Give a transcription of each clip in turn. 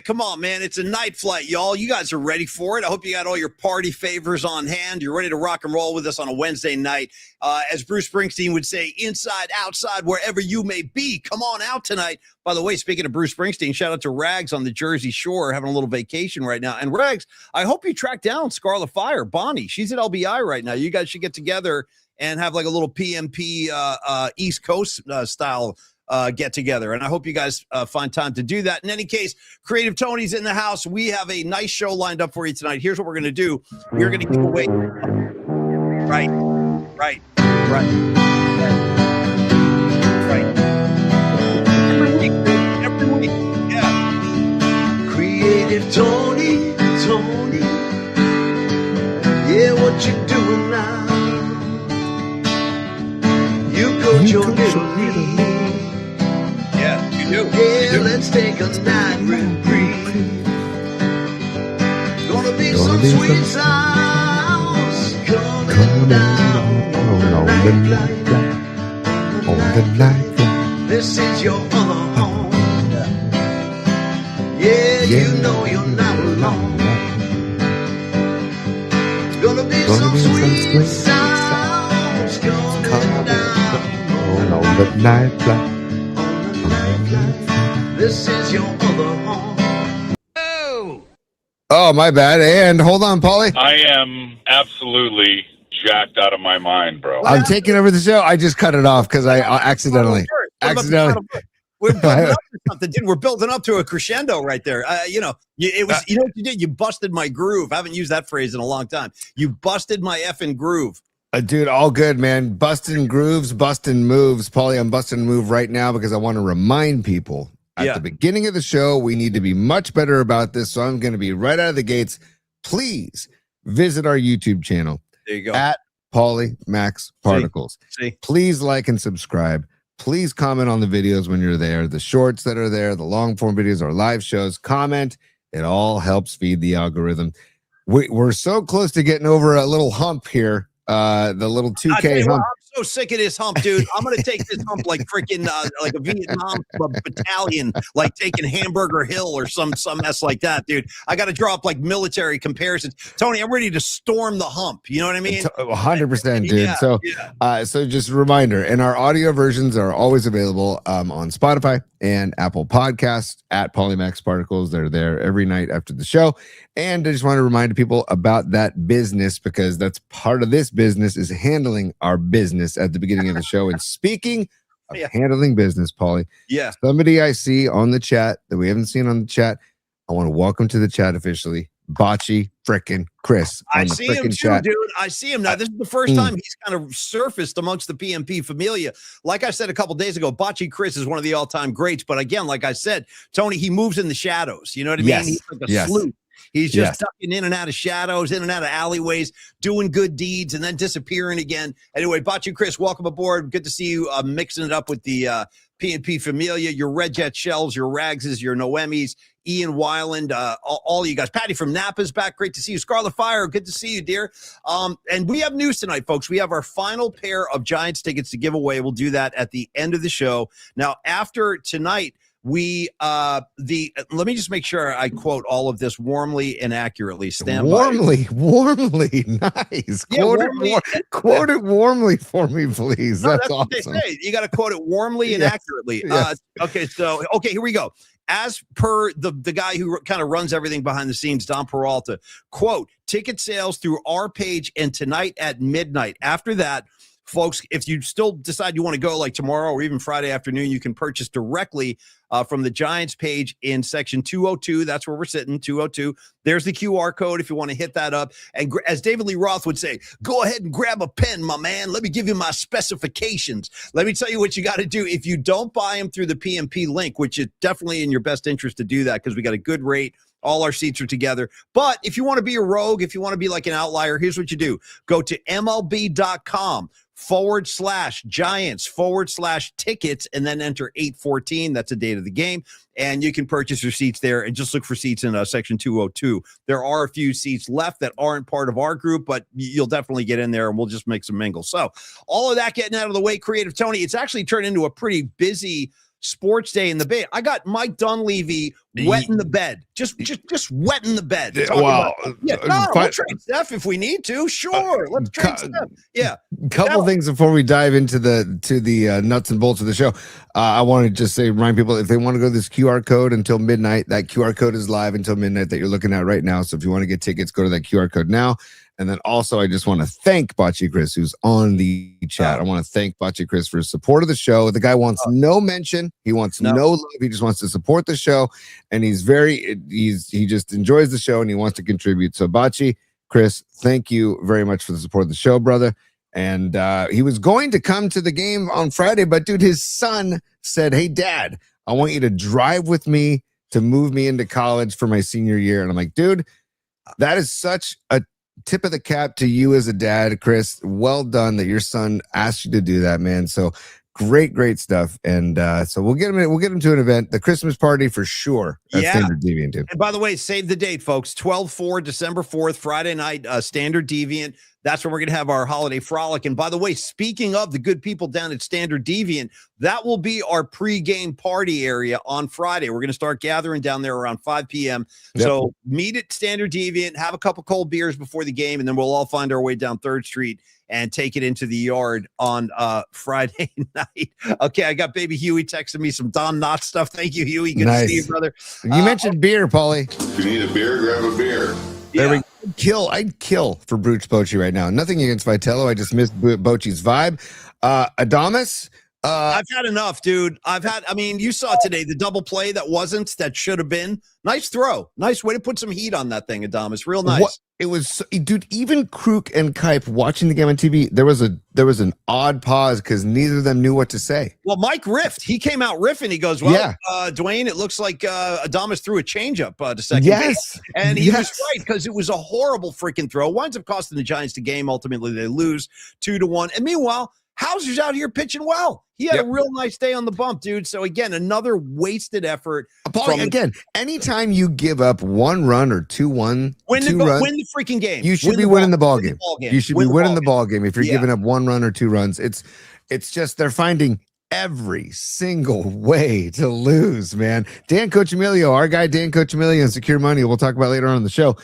come on, man. It's a night flight, y'all. You guys are ready for it. I hope you got all your party favors on hand. You're ready to rock and roll with us on a Wednesday night. As Bruce Springsteen would say, inside, outside, wherever you may be, come on out tonight. By the way, speaking of Bruce Springsteen, shout out to Rags on the Jersey Shore, having a little vacation right now. And Rags, I hope you track down Scarlet Fire, Bonnie. She's at LBI right now. You guys should get together and have like a little PMP East Coast style get together. And I hope you guys find time to do that. In any case, Creative Tony's in the house. We have a nice show lined up for you tonight. Here's what we're going to do. We're going to give away. Right. Every week. Yeah. Creative Tony. Yeah, what you doing now? You got your little lead. Yeah, you do. Yeah, let's take a night reprieve. Gonna be some sweet sounds coming down on the night flight. This is your other home. Yeah, you know you're not alone. It's gonna be some sweet sounds coming down on the night flight. This is your other home. Oh, my bad. And hold on, Paulie. I am absolutely jacked out of my mind, bro. I'm taking over the show. I just cut it off because I accidentally. We're building up to something, dude. We're building up to a crescendo right there. You know what you did? You busted my groove. I haven't used that phrase in a long time. You busted my effing groove. Dude, all good, man. Busting grooves, busting moves. Paulie, I'm busting a move right now because I want to remind people at the beginning of the show, we need to be much better about this. So I'm going to be right out of the gates. Please visit our YouTube channel. There you go. At Paulie Max Particles. See? Please like and subscribe. Please comment on the videos when you're there. The shorts that are there, the long form videos, our live shows. Comment. It all helps feed the algorithm. We're so close to getting over a little hump here. The little 2K hump. I'm so sick of this hump, dude. I'm gonna take this hump like freaking like a Vietnam battalion, like taking Hamburger Hill or some mess like that, dude. I got to draw up like military comparisons. Tony, I'm ready to storm the hump. You know what I mean? 100%, dude. So just a reminder, and our audio versions are always available on Spotify and Apple Podcasts at Polymax Particles. They're there every night after the show. And I just want to remind people about that business, because that's part of this business, is handling our business at the beginning of the show. And speaking of handling business, Paulie, somebody I see on the chat that we haven't seen on the chat, I want to welcome to the chat officially, Bocce frickin' Chris. I see him too, dude. I see him now. This is the first time he's kind of surfaced amongst the PMP familia. Like I said a couple days ago, Bocce Chris is one of the all-time greats. But again, like I said, Tony, he moves in the shadows. You know what I mean? He's like a sleuth. He's just ducking in and out of shadows, in and out of alleyways, doing good deeds, and then disappearing again. Anyway, Bocce Chris, welcome aboard. Good to see you mixing it up with the PNP Familia, your Red Jet Shells, your Ragses, your Noemis, Ian Weiland, all you guys. Patty from Napa's back. Great to see you. Scarlet Fire, good to see you, dear. And we have news tonight, folks. We have our final pair of Giants tickets to give away. We'll do that at the end of the show. Now, after tonight, let me just make sure I quote all of this warmly and accurately. Stand warmly, nice. Quote it warmly for me, please. That's awesome. What they say. You got to quote it warmly and accurately. Okay, here we go. As per the guy who kind of runs everything behind the scenes, Don Peralta, quote, ticket sales through our page and tonight at midnight. After that, folks, if you still decide you want to go like tomorrow or even Friday afternoon, you can purchase directly from the Giants page in section 202. That's where we're sitting, 202. There's the QR code if you want to hit that up. And as David Lee Roth would say, go ahead and grab a pen, my man. Let me give you my specifications. Let me tell you what you got to do. If you don't buy them through the PMP link, which is definitely in your best interest to do that because we got a good rate. All our seats are together. But if you want to be a rogue, if you want to be like an outlier, here's what you do. Go to MLB.com/Giants/tickets and then enter 814. That's the date of the game. And you can purchase your seats there and just look for seats in section 202. There are a few seats left that aren't part of our group, but you'll definitely get in there and we'll just make some mingle. So all of that getting out of the way, Creative Tony, it's actually turned into a pretty busy sports day in the Bay. I got Mike Dunleavy wetting the bed, just wetting the bed. Wow. We'll trade Steph if we need to. Sure, let's trade Steph. Yeah. Couple things before we dive into the nuts and bolts of the show. I want to just remind people, if they want to go to this QR code until midnight, that QR code is live until midnight that you're looking at right now. So if you want to get tickets, go to that QR code now. And then also, I just want to thank Bocce Chris, who's on the chat. I want to thank Bocce Chris for his support of the show. The guy wants no mention. He wants no love. He just wants to support the show. And he just enjoys the show and he wants to contribute. So Bocce, Chris, thank you very much for the support of the show, brother. And he was going to come to the game on Friday, but dude, his son said, "Hey, Dad, I want you to drive with me to move me into college for my senior year." And I'm like, dude, that is such a tip of the cap to you as a dad, Chris. Well done that your son asked you to do that, man. So great stuff. And so we'll get him to an event, the Christmas party for sure. At Standard Deviant too. And by the way, save the date, folks. 12/4, December 4th, Friday night, Standard Deviant. That's when we're going to have our holiday frolic. And by the way, speaking of the good people down at Standard Deviant, that will be our pregame party area on Friday. We're going to start gathering down there around 5 p.m. Yep. So meet at Standard Deviant, have a couple cold beers before the game, and then we'll all find our way down 3rd Street and take it into the yard on Friday night. Okay, I got baby Huey texting me some Don Knotts stuff. Thank you, Huey. Good to see you, brother. You mentioned beer, Paulie. If you need a beer, grab a beer. There we go. I'd kill for Brooch Bocce right now. Nothing against Vitello. I just missed Bocce's vibe. Adamas. I've had enough, dude. You saw today the double play that should have been. Nice throw. Nice way to put some heat on that thing, Adamas. Real nice. It was, dude, even Kruk and Kipe watching the game on TV, there was an odd pause because neither of them knew what to say. Well, Mike riffed. He came out riffing. He goes, Dwayne, it looks like Adamas threw a changeup to second base. And he was right because it was a horrible freaking throw. Winds up costing the Giants the game. Ultimately, they lose 2-1. And meanwhile, Hauser's out here pitching well. He had a real nice day on the bump, dude. So, again, another wasted effort. Again, anytime you give up 1 run or 2-1, win the freaking game. You should be winning the ball game. You should be winning the ball game. If you're giving up 1 run or 2 runs, it's just they're finding every single way to lose, man. Dan Cochimilio, our guy Dan Cochimilio, Secure Money, we'll talk about later on in the show,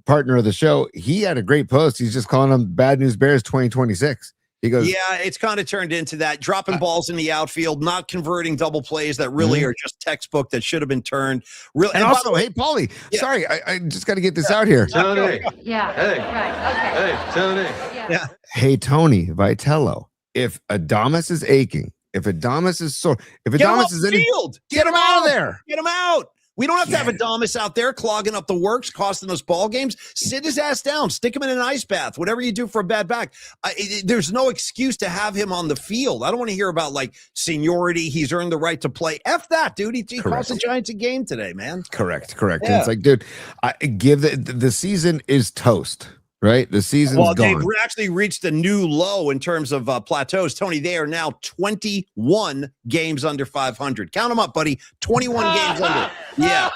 partner of the show, he had a great post. He's just calling them Bad News Bears 2026. He goes, it's kind of turned into that, dropping balls in the outfield, not converting double plays that really are just textbook that should have been turned. And also, hey, Paulie, sorry, I just got to get this out here. Tony. Yeah. Hey. Right. Okay. Hey, Tony. Yeah. Hey, Tony Vitello, if Adamas is aching, if Adamas is sore, if Adamas is in the field, get him out of there. Get him out. We don't have to have Adamas out there clogging up the works, costing us ball games. Sit his ass down. Stick him in an ice bath. Whatever you do for a bad back. There's no excuse to have him on the field. I don't want to hear about, seniority. He's earned the right to play. F that, dude. He cost the Giants a game today, man. Correct. Yeah. And it's like, dude, the season is toast. Right? The season's gone. They've actually reached a new low in terms of plateaus. Tony, they are now 21 games under 500. Count them up, buddy. 21 games under. Yeah.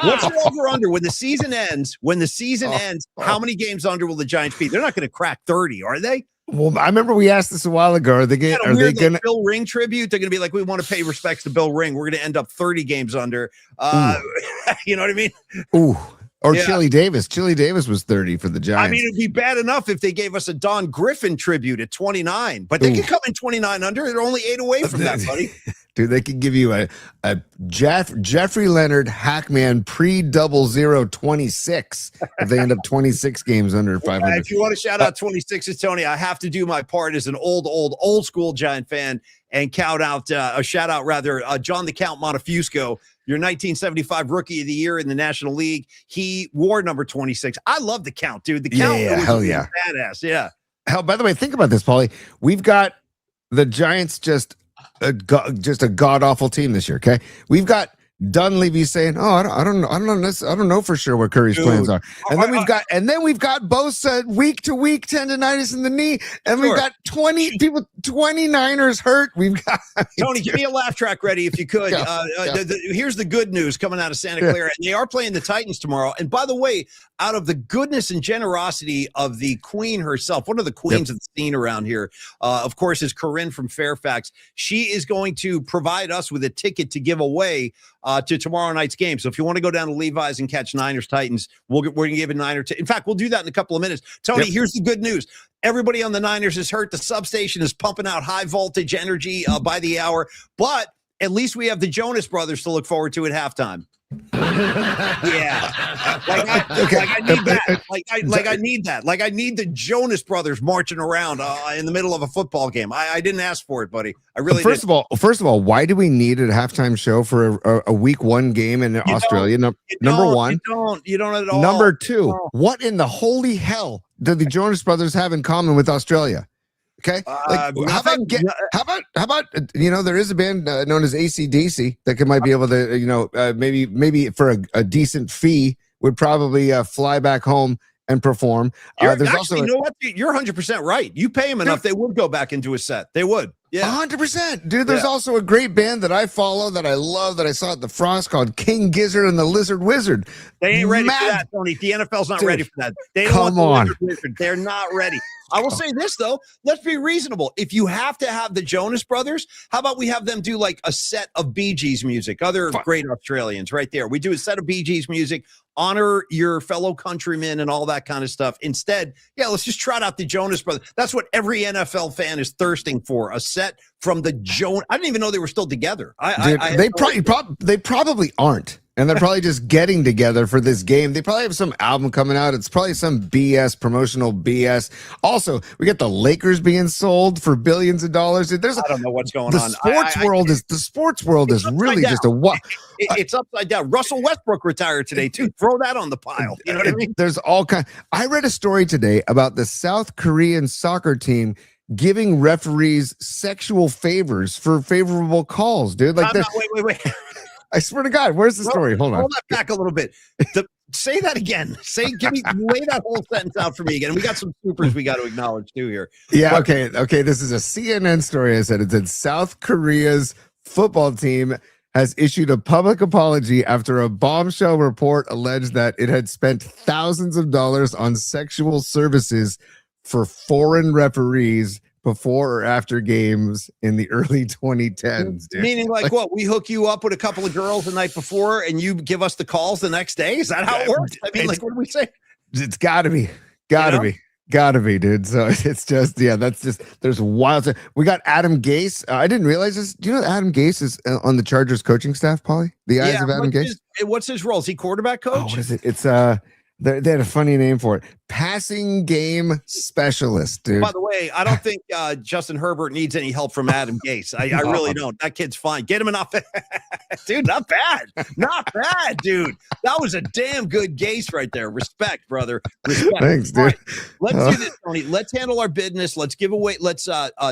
What's your over-under? When the season ends, how many games under will the Giants be? They're not going to crack 30, are they? Well, I remember we asked this a while ago. Are they going to Bill Ring tribute? They're going to be like, we want to pay respects to Bill Ring. We're going to end up 30 games under. You know what I mean? Ooh. Or Chili Davis. Chili Davis was 30 for the Giants. I mean, it'd be bad enough if they gave us a Don Griffin tribute at 29, but they could come in 29 under. They're only 8 away from that, buddy. Dude, they could give you a Jeffrey Leonard Hackman pre-00 26 if they end up 26 games under 500. If you want to shout out 26s, Tony, I have to do my part as an old school Giant fan and shout out John the Count Montefusco, your 1975 Rookie of the Year in the National League. He wore number 26. I love the Count, dude. The Count hell yeah. Badass, yeah. Hell, by the way, think about this, Paulie. We've got the Giants just a god-awful team this year, okay? We've got Dunleavy saying, "Oh, I don't know for sure what Curry's plans are." And then we've got Bosa week to week tendonitis in the knee, and we've got 29ers hurt. We've got Tony, give me a laugh track ready if you could. Here's the good news coming out of Santa Clara. They are playing the Titans tomorrow. And by the way, out of the goodness and generosity of the queen herself, one of the queens of the scene around here, of course, is Corinne from Fairfax. She is going to provide us with a ticket to give away to tomorrow night's game. So if you want to go down to Levi's and catch Niners Titans, we're going to give a Niner. In fact, we'll do that in a couple of minutes. Tony, here's the good news. Everybody on the Niners is hurt. The substation is pumping out high voltage energy by the hour, but at least we have the Jonas Brothers to look forward to at halftime. I need that. I need that. Like I need the Jonas Brothers marching around in the middle of a football game. I didn't ask for it, buddy. I really First of all, why do we need a halftime show for a week one game in Australia? Number one, you don't at all. Number two, what in the holy hell do the Jonas Brothers have in common with Australia? Okay, how about there is a band known as AC/DC that might be able to maybe for a decent fee would probably fly back home and perform. You're 100% right. You pay them enough, they would go back into a set. They would. Yeah, 100%, dude. There's also a great band that I follow that I love that I saw at the Frost called King Gizzard and the Lizard Wizard. They ain't ready for that, Tony. The NFL's not ready for that. They don't want the Lizard Wizard. They're not ready. I will say this though, let's be reasonable. If you have to have the Jonas Brothers, how about we have them do like a set of Bee Gees music? Other great Australians right there. We do a set of Bee Gees music, honor your fellow countrymen and all that kind of stuff. Instead, let's just trot out the Jonas Brothers. That's what every NFL fan is thirsting for. A set from the Jonas. I didn't even know they were still together. They probably aren't. And they're probably just getting together for this game. They probably have some album coming out. It's probably some BS, promotional BS. Also, we got the Lakers being sold for billions of dollars. I don't know what's going on. The sports world is really just a what? It's upside down. Russell Westbrook retired today too. Throw that on the pile. You know what I mean? There's all kind. I read a story today about the South Korean soccer team giving referees sexual favors for favorable calls, dude. Wait. I swear to God, where's the story? Hold on. Hold that back a little bit. Say that again. Lay that whole sentence out for me again. And we got some supers we got to acknowledge too here. Yeah, okay. This is a CNN story. I said it said South Korea's football team has issued a public apology after a bombshell report alleged that it had spent thousands of dollars on sexual services for foreign referees before or after games in the early 2010s, dude. Meaning like what? We hook you up with a couple of girls the night before and you give us the calls the next day? Is that how it works? I mean, what do we say? It's gotta be, dude. So it's just, there's wild. We got Adam Gase. I didn't realize this. Do you know that Adam Gase is on the Chargers coaching staff, Paulie? The eyes of Adam Gase? What's his role? Is he quarterback coach? Oh, what is it? It's, they had a funny name for it. Passing game specialist, dude. By the way, I don't think Justin Herbert needs any help from Adam Gase. I really don't. That kid's fine. Get him an offense. Dude, not bad. Not bad, dude. That was a damn good Gase right there. Respect, brother. Respect. Thanks, dude. Right. Let's do this, Tony. Let's handle our business. Let's give away. Let's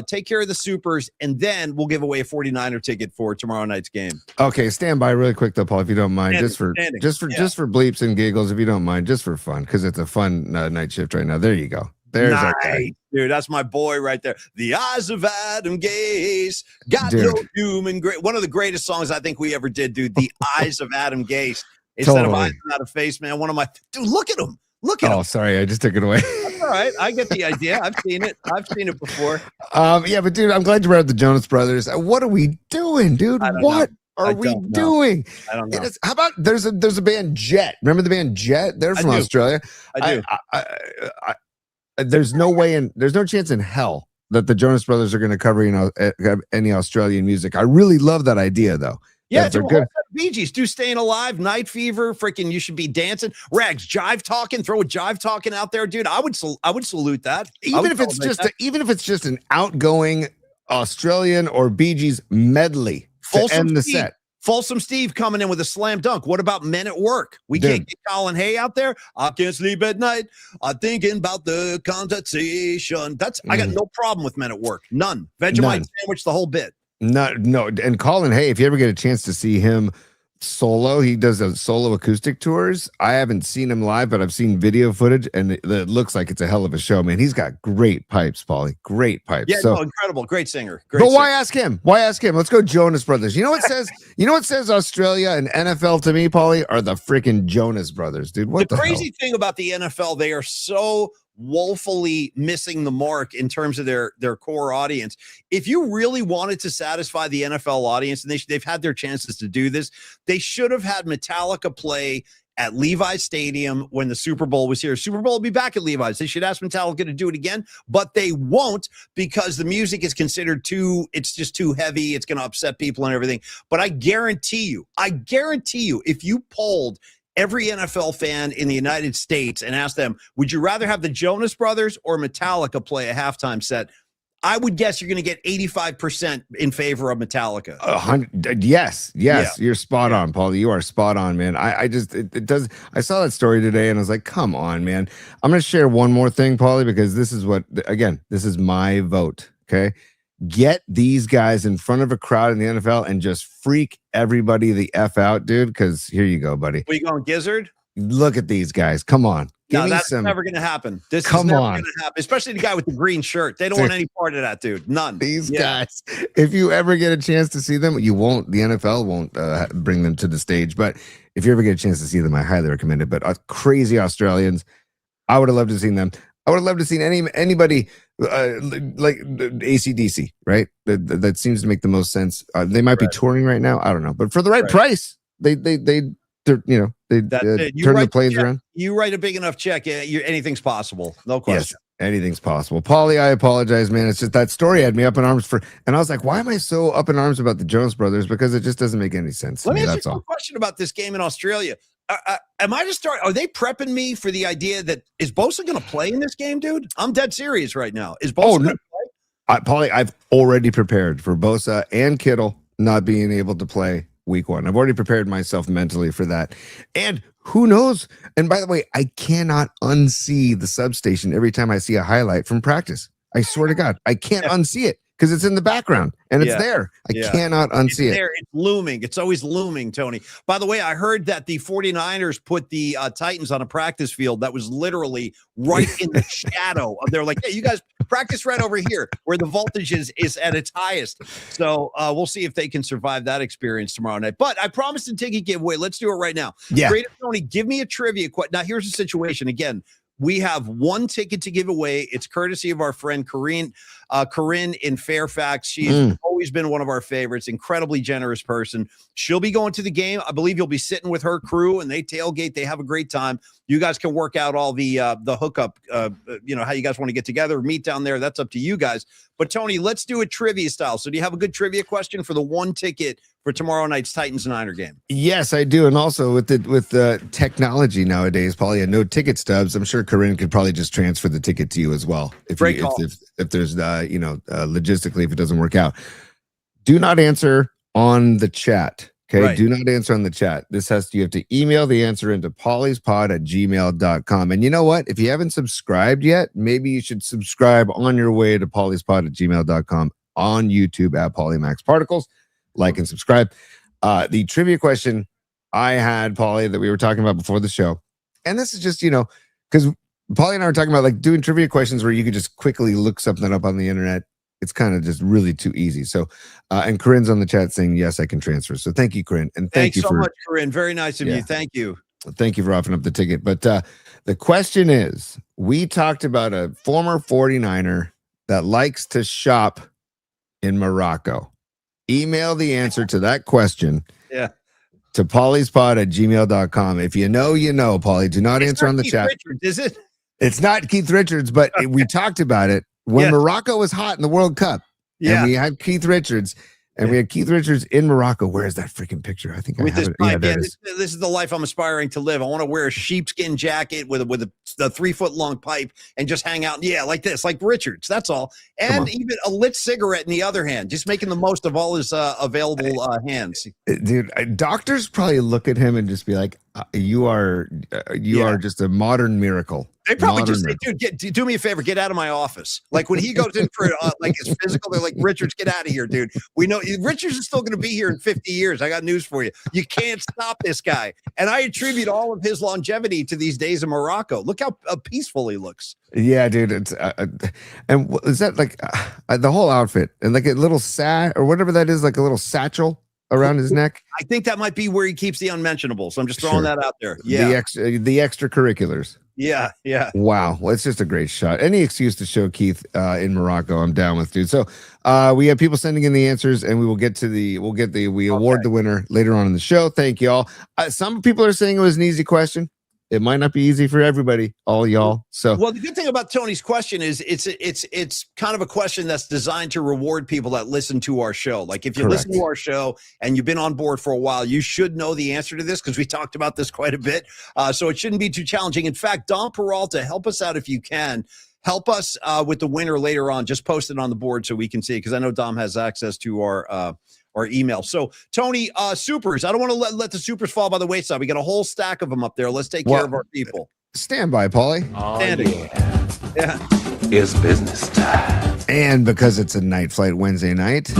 take care of the supers, and then we'll give away a 49er ticket for tomorrow night's game. Okay, stand by really quick though, Paul, if you don't mind. Just for bleeps and giggles, if you don't mind, just for fun, because it's a fun night shift right now. There you go. There's nice, dude. That's my boy right there. The eyes of Adam Gase got no doom and great. One of the greatest songs I think we ever did, dude. The eyes of Adam Gase. Instead of eyes without a face, man. One of my dude. Look at him. Look at him. Oh, sorry, I just took it away. That's all right. I get the idea. I've seen it. Before. Yeah, but dude, I'm glad you brought up the Jonas Brothers. What are we doing, dude? What are we doing? I don't know. How about there's a band Jet? Remember the band Jet? They're from Australia. I do. There's no chance in hell that the Jonas Brothers are going to cover any Australian music. I really love that idea, though. Yeah, they're good. Bee Gees, do Staying Alive, Night Fever, freaking You Should Be Dancing, Rags, Jive Talking, throw a Jive Talking out there, dude. I would salute that. Even if it's just an outgoing Australian or Bee Gees medley to end the set. Folsom Steve coming in with a slam dunk. What about Men at Work? We can't get Colin Hay out there. I can't sleep at night. I'm thinking about the conversation. I got no problem with Men at Work. None. Vegemite sandwich, the whole bit. No. And Colin Hay, if you ever get a chance to see him solo. He does a solo acoustic tours. I haven't seen him live, but I've seen video footage, and it looks like it's a hell of a show, man. He's got great pipes, Paulie. Great pipes. Yeah, so, no, incredible. Great singer. But why ask him? Why ask him? Let's go Jonas Brothers. You know what says? You know what says Australia and NFL to me, Paulie, are the freaking Jonas Brothers, dude. What the crazy thing about the NFL? They are so woefully missing the mark in terms of their core audience. If you really wanted to satisfy the NFL audience, and they've had their chances to do this, they should have had Metallica play at Levi's Stadium when the Super Bowl was here. Super Bowl will be back at Levi's. They should ask Metallica to do it again, but they won't because the music is considered it's just too heavy. It's going to upset people and everything. But I guarantee you, if you polled every NFL fan in the United States and asked them, would you rather have the Jonas Brothers or Metallica play a halftime set? I would guess you're going to get 85% in favor of Metallica. 100. Yes. Yeah. You're spot on, Paulie. You are spot on, man. I saw that story today and I was like, come on, man. I'm going to share one more thing, Paulie, because this is my vote. Okay. Get these guys in front of a crowd in the NFL and just freak everybody the F out, dude. Because here you go, buddy. Are you going Gizzard? Look at these guys. Come on. No, that's never going to happen. This is never going to happen, especially the guy with the green shirt. They don't want any part of that, dude. None. These guys, if you ever get a chance to see them, you won't. The NFL won't bring them to the stage. But if you ever get a chance to see them, I highly recommend it. But crazy Australians, I would have loved to have seen them. I would have loved to have seen anybody like AC/DC, right? That seems to make the most sense. They might be touring right now. I don't know, but for the right price, they turn the planes around. You write a big enough check, anything's possible. No question. Yes, anything's possible. Paulie, I apologize, man. It's just that story had me up in arms and I was like, why am I so up in arms about the Jonas Brothers? Because it just doesn't make any sense. Let me ask you a question about this game in Australia. Am I just are they prepping me for the idea that is Bosa going to play in this game, dude? I'm dead serious right now. Is Bosa going to play? Paulie, I've already prepared for Bosa and Kittle not being able to play week 1. I've already prepared myself mentally for that. And who knows? And by the way, I cannot unsee the substation every time I see a highlight from practice. I swear to God, I can't unsee it because it's in the background and it's there. I cannot unsee it. It's looming. It's always looming, Tony. By the way, I heard that the 49ers put the Titans on a practice field that was literally right in the shadow. They're like, hey, you guys practice right over here where the voltage is at its highest. So we'll see if they can survive that experience tomorrow night. But I promised a ticket giveaway. Let's do it right now. Yeah. Great, Tony, give me a trivia question. Now, here's the situation. Again, we have one ticket to give away. It's courtesy of our friend Corinne in Fairfax. She's always been one of our favorites, incredibly generous person. She'll be going to the game. I believe you'll be sitting with her crew and they tailgate. They have a great time. You guys can work out all the hookup, how you guys want to get together, meet down there. That's up to you guys. But Tony, let's do it trivia style. So do you have a good trivia question for the one ticket for tomorrow night's Titans-Niner game? Yes, I do. And also with the technology nowadays, Paulie, no ticket stubs. I'm sure Corinne could probably just transfer the ticket to you as well. If there's logistically, if it doesn't work out. Do not answer on the chat. Okay. Right. Do not answer on the chat. You have to email the answer into pauliespod@gmail.com. And you know what? If you haven't subscribed yet, maybe you should subscribe on your way to pauliespod@gmail.com on YouTube at PaulieMaxParticles. Like and subscribe. The trivia question I had, Paulie, that we were talking about before the show. And this is just, because Paulie and I were talking about like doing trivia questions where you could just quickly look something up on the internet. It's kind of just really too easy. So, and Corinne's on the chat saying, yes, I can transfer. So thank you, Corinne. And thanks so much, Corinne. Very nice of you. Thank you. Thank you for offering up the ticket. But the question is, we talked about a former 49er that likes to shop in Morocco. Email the answer to that question to pauliespod@gmail.com. If you know, you know, Paulie. Do not answer on the chat. Richards, is it? It's not Keith Richards, but we talked about it when Morocco was hot in the World Cup. And we had Keith Richards. And we had Keith Richards in Morocco. Where is that freaking picture? I think I have it. Yeah, this is the life I'm aspiring to live. I want to wear a sheepskin jacket with a 3-foot long pipe and just hang out. Yeah, like this, like Richards. That's all. And even a lit cigarette in the other hand, just making the most of all his available hands. Dude, doctors probably look at him and just be like, You are just a modern miracle. They probably just say, dude, do me a favor, get out of my office. Like when he goes in for like his physical, they're like, Richards, get out of here, dude. We know Richards is still going to be here in 50 years. I got news for you. You can't stop this guy. And I attribute all of his longevity to these days in Morocco. Look how peaceful he looks. Yeah, dude. It's and is that like the whole outfit and like a little or whatever that is, like a little satchel around his neck? I think that might be where he keeps the unmentionables. I'm just throwing that out there. Yeah, the extracurriculars. Yeah. Wow, well, it's just a great shot. Any excuse to show Keith in Morocco, I'm down with, dude. So we have people sending in the answers, and we will get to we award the winner later on in the show. Thank you all. Some people are saying it was an easy question. It might not be easy for everybody, all y'all. So, well, the good thing about Tony's question is it's kind of a question that's designed to reward people that listen to our show. Like if you listen to our show and you've been on board for a while, you should know the answer to this because we talked about this quite a bit. So it shouldn't be too challenging. In fact, Don Peralta, help us out if you can. Help us with the winner later on. Just post it on the board so we can see it because I know Dom has access to our email. So Tony, supers. I don't want to let the supers fall by the wayside. We got a whole stack of them up there. Let's take care of our people. Stand by, Paulie. Yeah. It's business time. And because it's a night flight Wednesday night. It's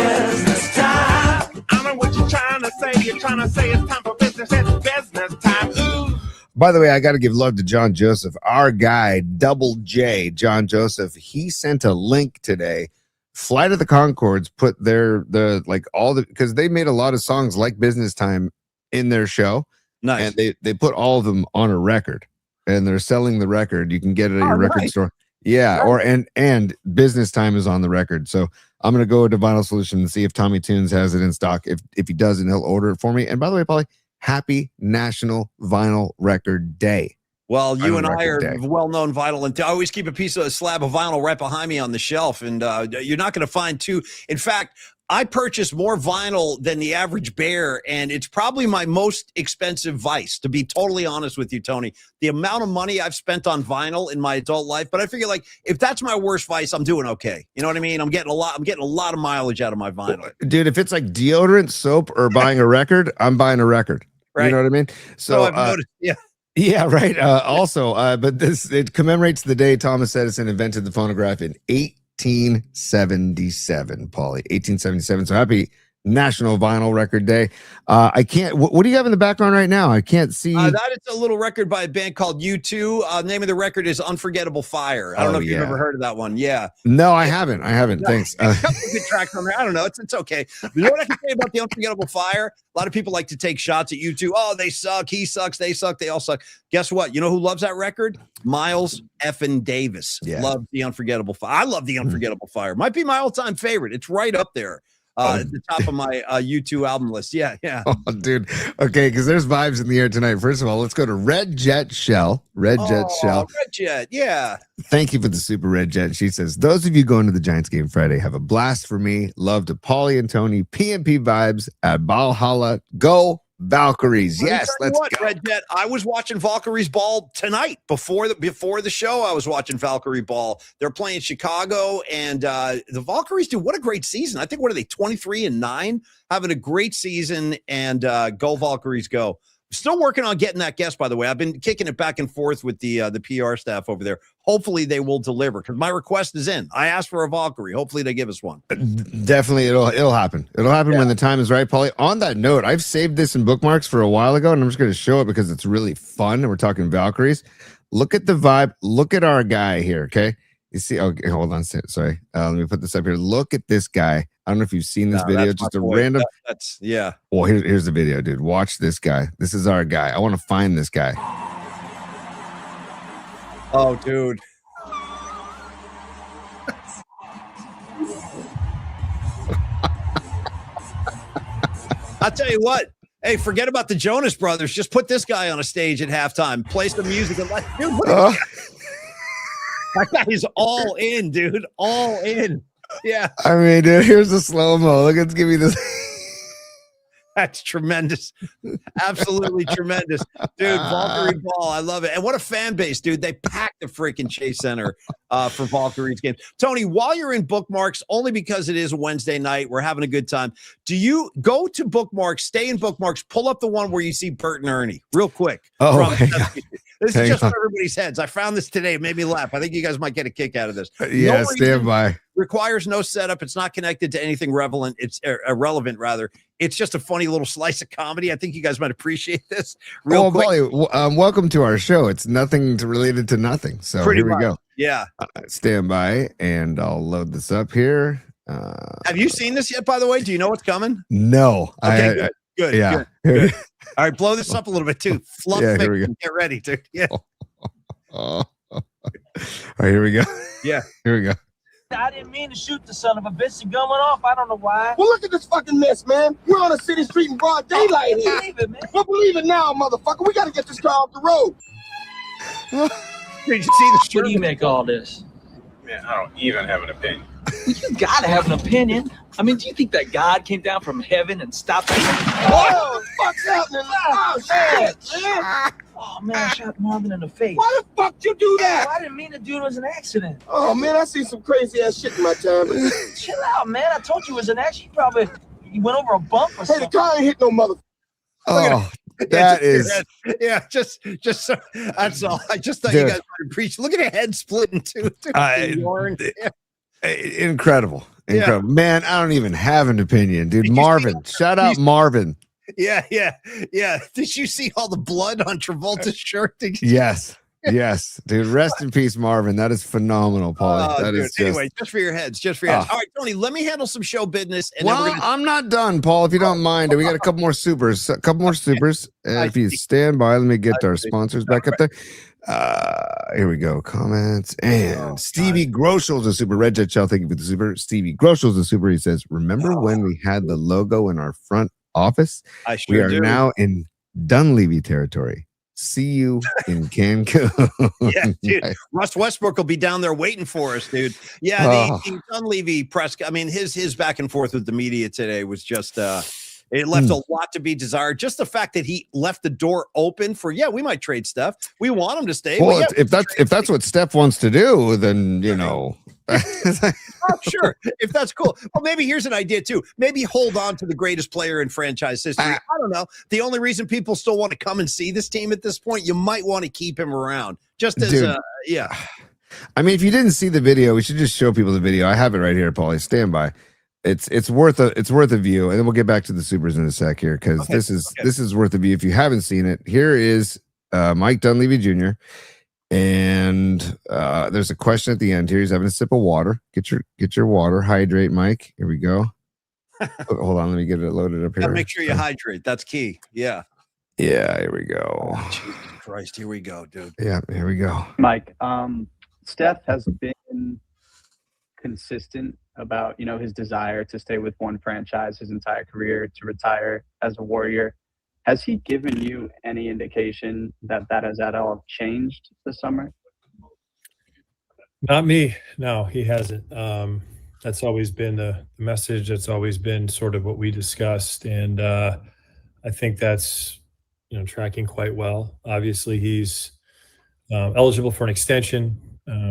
business time. I know what you're trying to say. You're trying to say it's time for business. It's business time. Ooh. By the way, I got to give love to John Joseph, our guy, Double J, John Joseph. He sent a link today. Flight of the Conchords put because they made a lot of songs like Business Time in their show. Nice. And they put all of them on a record, and they're selling the record. You can get it at your record store. Yeah, right. and Business Time is on the record. So I'm gonna go to Vinyl Solution and see if Tommy Tunes has it in stock. If he doesn't, he'll order it for me. And by the way, Paulie, happy National Vinyl Record Day. Well, you and I are well-known vinyl, and I always keep a slab of vinyl right behind me on the shelf, and you're not going to find two. In fact, I purchase more vinyl than the average bear, and it's probably my most expensive vice, to be totally honest with you, Tony. The amount of money I've spent on vinyl in my adult life, but I figure like if that's my worst vice, I'm doing okay. You know what I mean? I'm getting a lot of mileage out of my vinyl. Dude, if it's like deodorant, soap, or buying a record, I'm buying a record. Right. You know what I mean? So I've noticed, yeah. Yeah, right. But it commemorates the day Thomas Edison invented the phonograph in 1877, Paulie. 1877. So happy National Vinyl Record Day. I can't. What do you have in the background right now? I can't see. That is a little record by a band called U2. Name of the record is Unforgettable Fire. I don't know if you've ever heard of that one. Yeah. No, I haven't. Thanks. A couple of good tracks on there. I don't know. It's okay. You know what I can say about the Unforgettable Fire? A lot of people like to take shots at U2. Oh, they suck. He sucks. They suck. They all suck. Guess what? You know who loves that record? Miles effing Davis. Loves the Unforgettable Fire. I love the Unforgettable Fire. Might be my all-time favorite. It's right up there. At the top of my U2 album list. Yeah. Oh, dude. Okay, because there's vibes in the air tonight. First of all, let's go to Red Jet Shell. Red Jet, yeah. Thank you for the super Red Jet. She says, those of you going to the Giants game Friday, have a blast for me. Love to Paulie and Tony. PMP vibes at Valhalla. Go Valkyries. Yes, let's go. Red Jet, I was watching Valkyries ball tonight before the show. I was watching Valkyrie ball. They're playing Chicago, and the Valkyries do what a great season. I think what are they 23-9, having a great season, and go Valkyries go. Still working on getting that guest, by the way. I've been kicking it back and forth with the PR staff over there. Hopefully they will deliver because my request is in. I asked for a Valkyrie. Hopefully they give us one. Definitely, it'll happen. It'll happen when the time is right, Paulie. On that note, I've saved this in bookmarks for a while ago, and I'm just going to show it because it's really fun. And we're talking Valkyries. Look at the vibe. Look at our guy here. Okay, you see? Okay, hold on. Sorry. Let me put this up here. Look at this guy. I don't know if you've seen this video. Just a random. That's yeah. Well, here's the video, dude. Watch this guy. This is our guy. I want to find this guy. Oh, dude. I'll tell you what. Hey, forget about the Jonas Brothers. Just put this guy on a stage at halftime. Play some music and dude. That guy is all in, dude. All in. Yeah. I mean, dude, here's the slow-mo. Let's give me this. That's tremendous. Absolutely tremendous. Dude, Valkyrie Ball. I love it. And what a fan base, dude. They packed the freaking Chase Center for Valkyrie's game. Tony, while you're in Bookmarks, only because it is a Wednesday night, we're having a good time. Do you go to Bookmarks, stay in Bookmarks, pull up the one where you see Bert and Ernie real quick? Oh, this is just for everybody's heads. I found this today. It made me laugh. I think you guys might get a kick out of this. Yeah, stand by. Requires no setup. It's not connected to anything relevant. It's irrelevant, rather. It's just a funny little slice of comedy. I think you guys might appreciate this. Real quick. Paulie, welcome to our show. It's nothing related to nothing. So Pretty here we much. go. Yeah. Stand by, and I'll load this up here. Have you seen this yet, by the way? Do you know what's coming? No. Okay, good. Yeah. Good. All right, blow this up a little bit too. Fluff Yeah, it here we go. and get ready, dude. Yeah. All right, here we go. Yeah. Here we go. I didn't mean to shoot the son of a bitch. He going off. I don't know why. Well, look at this fucking mess, man. We're on a city street in broad daylight here. Believe it, man. Well, believe it now, motherfucker. We got to get this car off the road. Did you see the What do you make all this? Man, I don't even have an opinion. You gotta have an opinion. I mean, do you think that God came down from heaven and stopped that? Oh, what the fuck's happening? Oh, shit, man. Oh man, I shot Marvin in the face. Why the fuck you do that? I didn't mean to do it. It was an accident. Oh, man, I see some crazy ass shit in my time. Chill out, man. I told you it was an accident. You went over a bump or Hey, the something. car ain't hit no mother. Oh, that is just so that's all. I just thought Dude. you guys would appreciate. Look at a head split in two. incredible. Man, I don't even have an opinion, dude. Did you Marvin, shout out Marvin. Yeah. Did you see all the blood on Travolta's shirt? Yes, dude. Rest in peace, Marvin. That is phenomenal, Paulie. That dude. is Anyway, just for your heads. All right, Tony, let me handle some show business. And Well, then we're gonna I'm not done, Paul. If you don't mind, we got a couple more supers. If you stand by, let me get our sponsors back up there. Here we go. Comments and Stevie Groschel's a super. Red Jet Shell, thank you for the super. Stevie Groschel's a super. He says, "Remember when we had the logo in our front office? I sure We are do. now in Dunleavy territory. See you in Cancun." Yeah, dude. Russ Westbrook will be down there waiting for us, dude. Yeah, the Dunleavy press. I mean, his back and forth with the media today was just it left a lot to be desired. Just the fact that he left the door open for, we might trade Steph. We want him to stay. Well, but if that's what Steph wants to do, then you know. Sure, if that's cool. Well, maybe here's an idea too. Maybe hold on to the greatest player in franchise history. I don't know. The only reason people still want to come and see this team at this point, you might want to keep him around. Just as I mean, if you didn't see the video, we should just show people the video. I have it right here, Paulie. Stand by. It's worth a view, and then we'll get back to the supers in a sec here because this is worth a view. If you haven't seen it, here is Mike Dunleavy Jr. And there's a question at the end here. He's having a sip of water. Get your water. Hydrate, Mike. Here we go. Hold on, let me get it loaded up here. Make sure you hydrate. That's key. Yeah. Yeah, here we go. Oh, Jesus Christ, here we go, dude. Yeah, here we go. Mike, Steph has been consistent about, his desire to stay with one franchise his entire career, to retire as a Warrior. Has he given you any indication that has at all changed this summer? Not me. No, he hasn't. That's always been the message. That's always been sort of what we discussed. And I think that's, tracking quite well. Obviously, he's eligible for an extension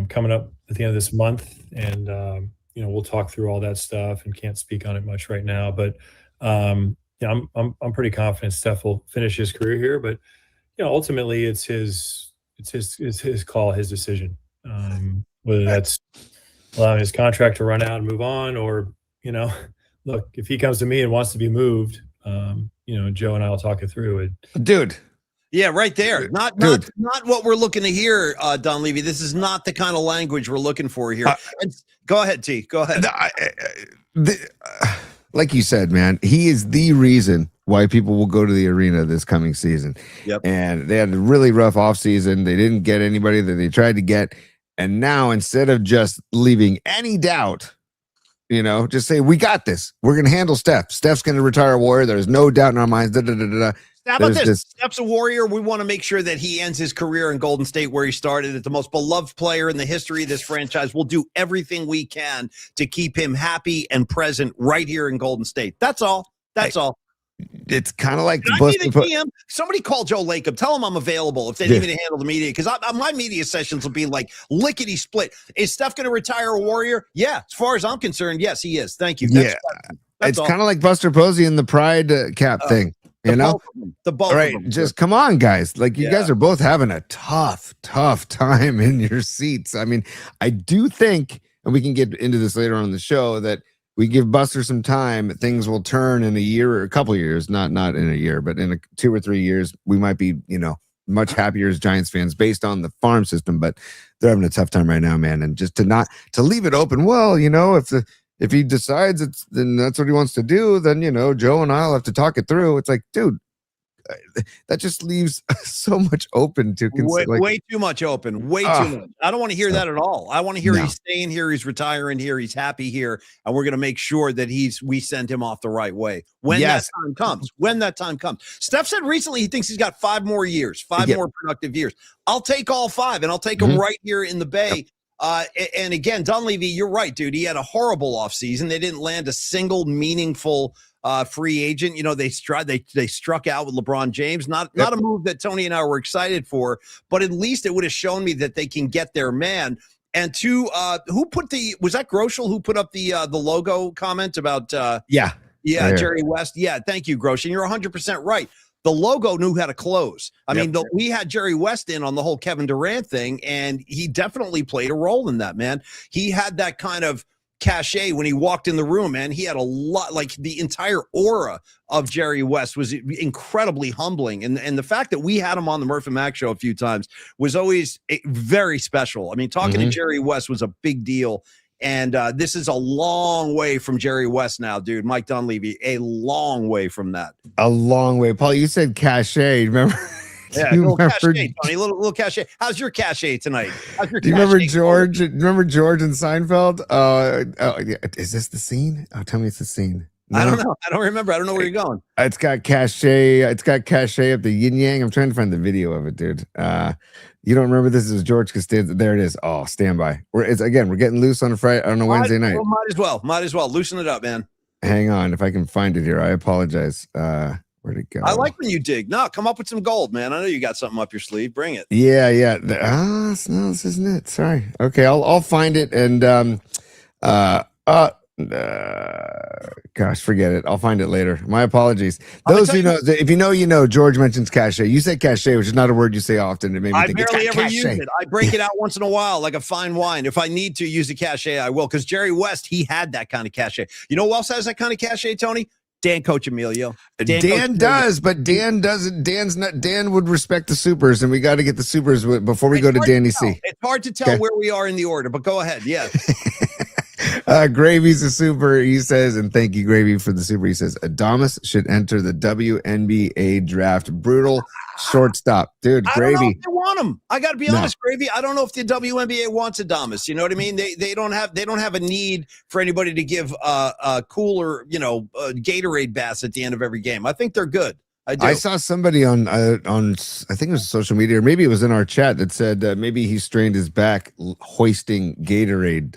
coming up at the end of this month. And, we'll talk through all that stuff and can't speak on it much right now. But, I'm pretty confident Steph will finish his career here. But, ultimately it's his call, his decision. Whether that's allowing his contract to run out and move on, or, look, if he comes to me and wants to be moved, Joe and I will talk it through. Dude. Yeah, right there. Not what we're looking to hear, Dunleavy. This is not the kind of language we're looking for here. Go ahead, T. Go ahead. Like you said, man, he is the reason why people will go to the arena this coming season. Yep. And they had a really rough offseason. They didn't get anybody that they tried to get. And now, instead of just leaving any doubt, just say, we got this. We're going to handle Steph. Steph's going to retire a Warrior. There's no doubt in our minds. How about this? Steph's a Warrior. We want to make sure that he ends his career in Golden State where he started. It's the most beloved player in the history of this franchise. We'll do everything we can to keep him happy and present right here in Golden State. That's all. That's all. it's kind of like Can I be the GM? Somebody call Joe Lacob. Tell him I'm available if they need me to handle the media. Because my media sessions will be like lickety split. Is Steph going to retire a Warrior? Yeah. As far as I'm concerned, yes, he is. Thank you. That's it's kind of like Buster Posey and the Pride cap thing. You know, the both right? of them. Just come on, guys. Like you guys are both having a tough time in your seats. I mean, I do think, and we can get into this later on in the show, that we give Buster some time, things will turn in a year or a couple of years, not in a year, but in 2 or 3 years, we might be, much happier as Giants fans based on the farm system. But they're having a tough time right now, man. And just to leave it open. Well, if he decides then that's what he wants to do, then, Joe and I'll have to talk it through. It's like, dude, that just leaves so much open to consider. Way too much open. Way too much. I don't want to hear that at all. I want to hear he's staying here, he's retiring here, he's happy here, and we're going to make sure that we send him off the right way when that time comes. When that time comes. Steph said recently he thinks he's got 5 more years, more productive years. I'll take all 5, and I'll take them right here in the Bay. And again, Dunleavy, you're right, dude. He had a horrible offseason. They didn't land a single meaningful free agent. They struck out with LeBron James. Not a move that Tony and I were excited for, but at least it would have shown me that they can get their man. And two, was that Groschel who put up the logo comment about Jerry West? Yeah, thank you, Groschel. You're 100% right. The logo knew how to close. I mean, we had Jerry West in on the whole Kevin Durant thing, and he definitely played a role in that, man. He had that kind of cachet when he walked in the room, man. He had a lot, like the entire aura of Jerry West was incredibly humbling. And the fact that we had him on the Murph and Mac show a few times was always very special. I mean, talking to Jerry West was a big deal. And this is a long way from Jerry West now, dude. Mike Dunleavy, a long way from that. A long way. Paul, you said cachet. Remember? Yeah, little cachet, Tony. Little cachet. How's your cachet tonight? Do you remember George? Remember George and Seinfeld? Is this the scene? Oh, tell me it's the scene. No? I don't know. I don't remember. I don't know where you're going. It's got cachet. It's got cachet up the yin yang. I'm trying to find the video of it, dude. You don't remember this is George Costanza. There it is. Oh, stand by. We're getting loose on a Friday, on a Wednesday night. Well, might as well. Loosen it up, man. Hang on. If I can find it here, I apologize. Where'd it go? I like when you dig. No, come up with some gold, man. I know you got something up your sleeve. Bring it. Yeah. No, this isn't it. Sorry. Okay, I'll find it and gosh, forget it. I'll find it later. My apologies. Those who know, if you know, George mentions cachet. You say cachet, which is not a word you say often. It made me think I barely ever use it. I break it out once in a while, like a fine wine. If I need to use a cachet, I will. Because Jerry West, he had that kind of cachet. You know who else has that kind of cachet, Tony? Dan Coach Emilio. Dan does, but Dan doesn't. Dan would respect the supers, and we got to get the supers before we go to Danny C. It's hard to tell where we are in the order, but go ahead. Yeah. Gravy's a super. He says, and thank you, Gravy, for the super. He says, Adamas should enter the WNBA draft. Brutal shortstop, dude. Gravy. I don't know if they want him. I got to be honest, Gravy. I don't know if the WNBA wants Adamas. You know what I mean? They don't have a need for anybody to give a cooler, Gatorade baths at the end of every game. I think they're good. I saw somebody on I think it was social media, or maybe it was in our chat, that said maybe he strained his back hoisting Gatorade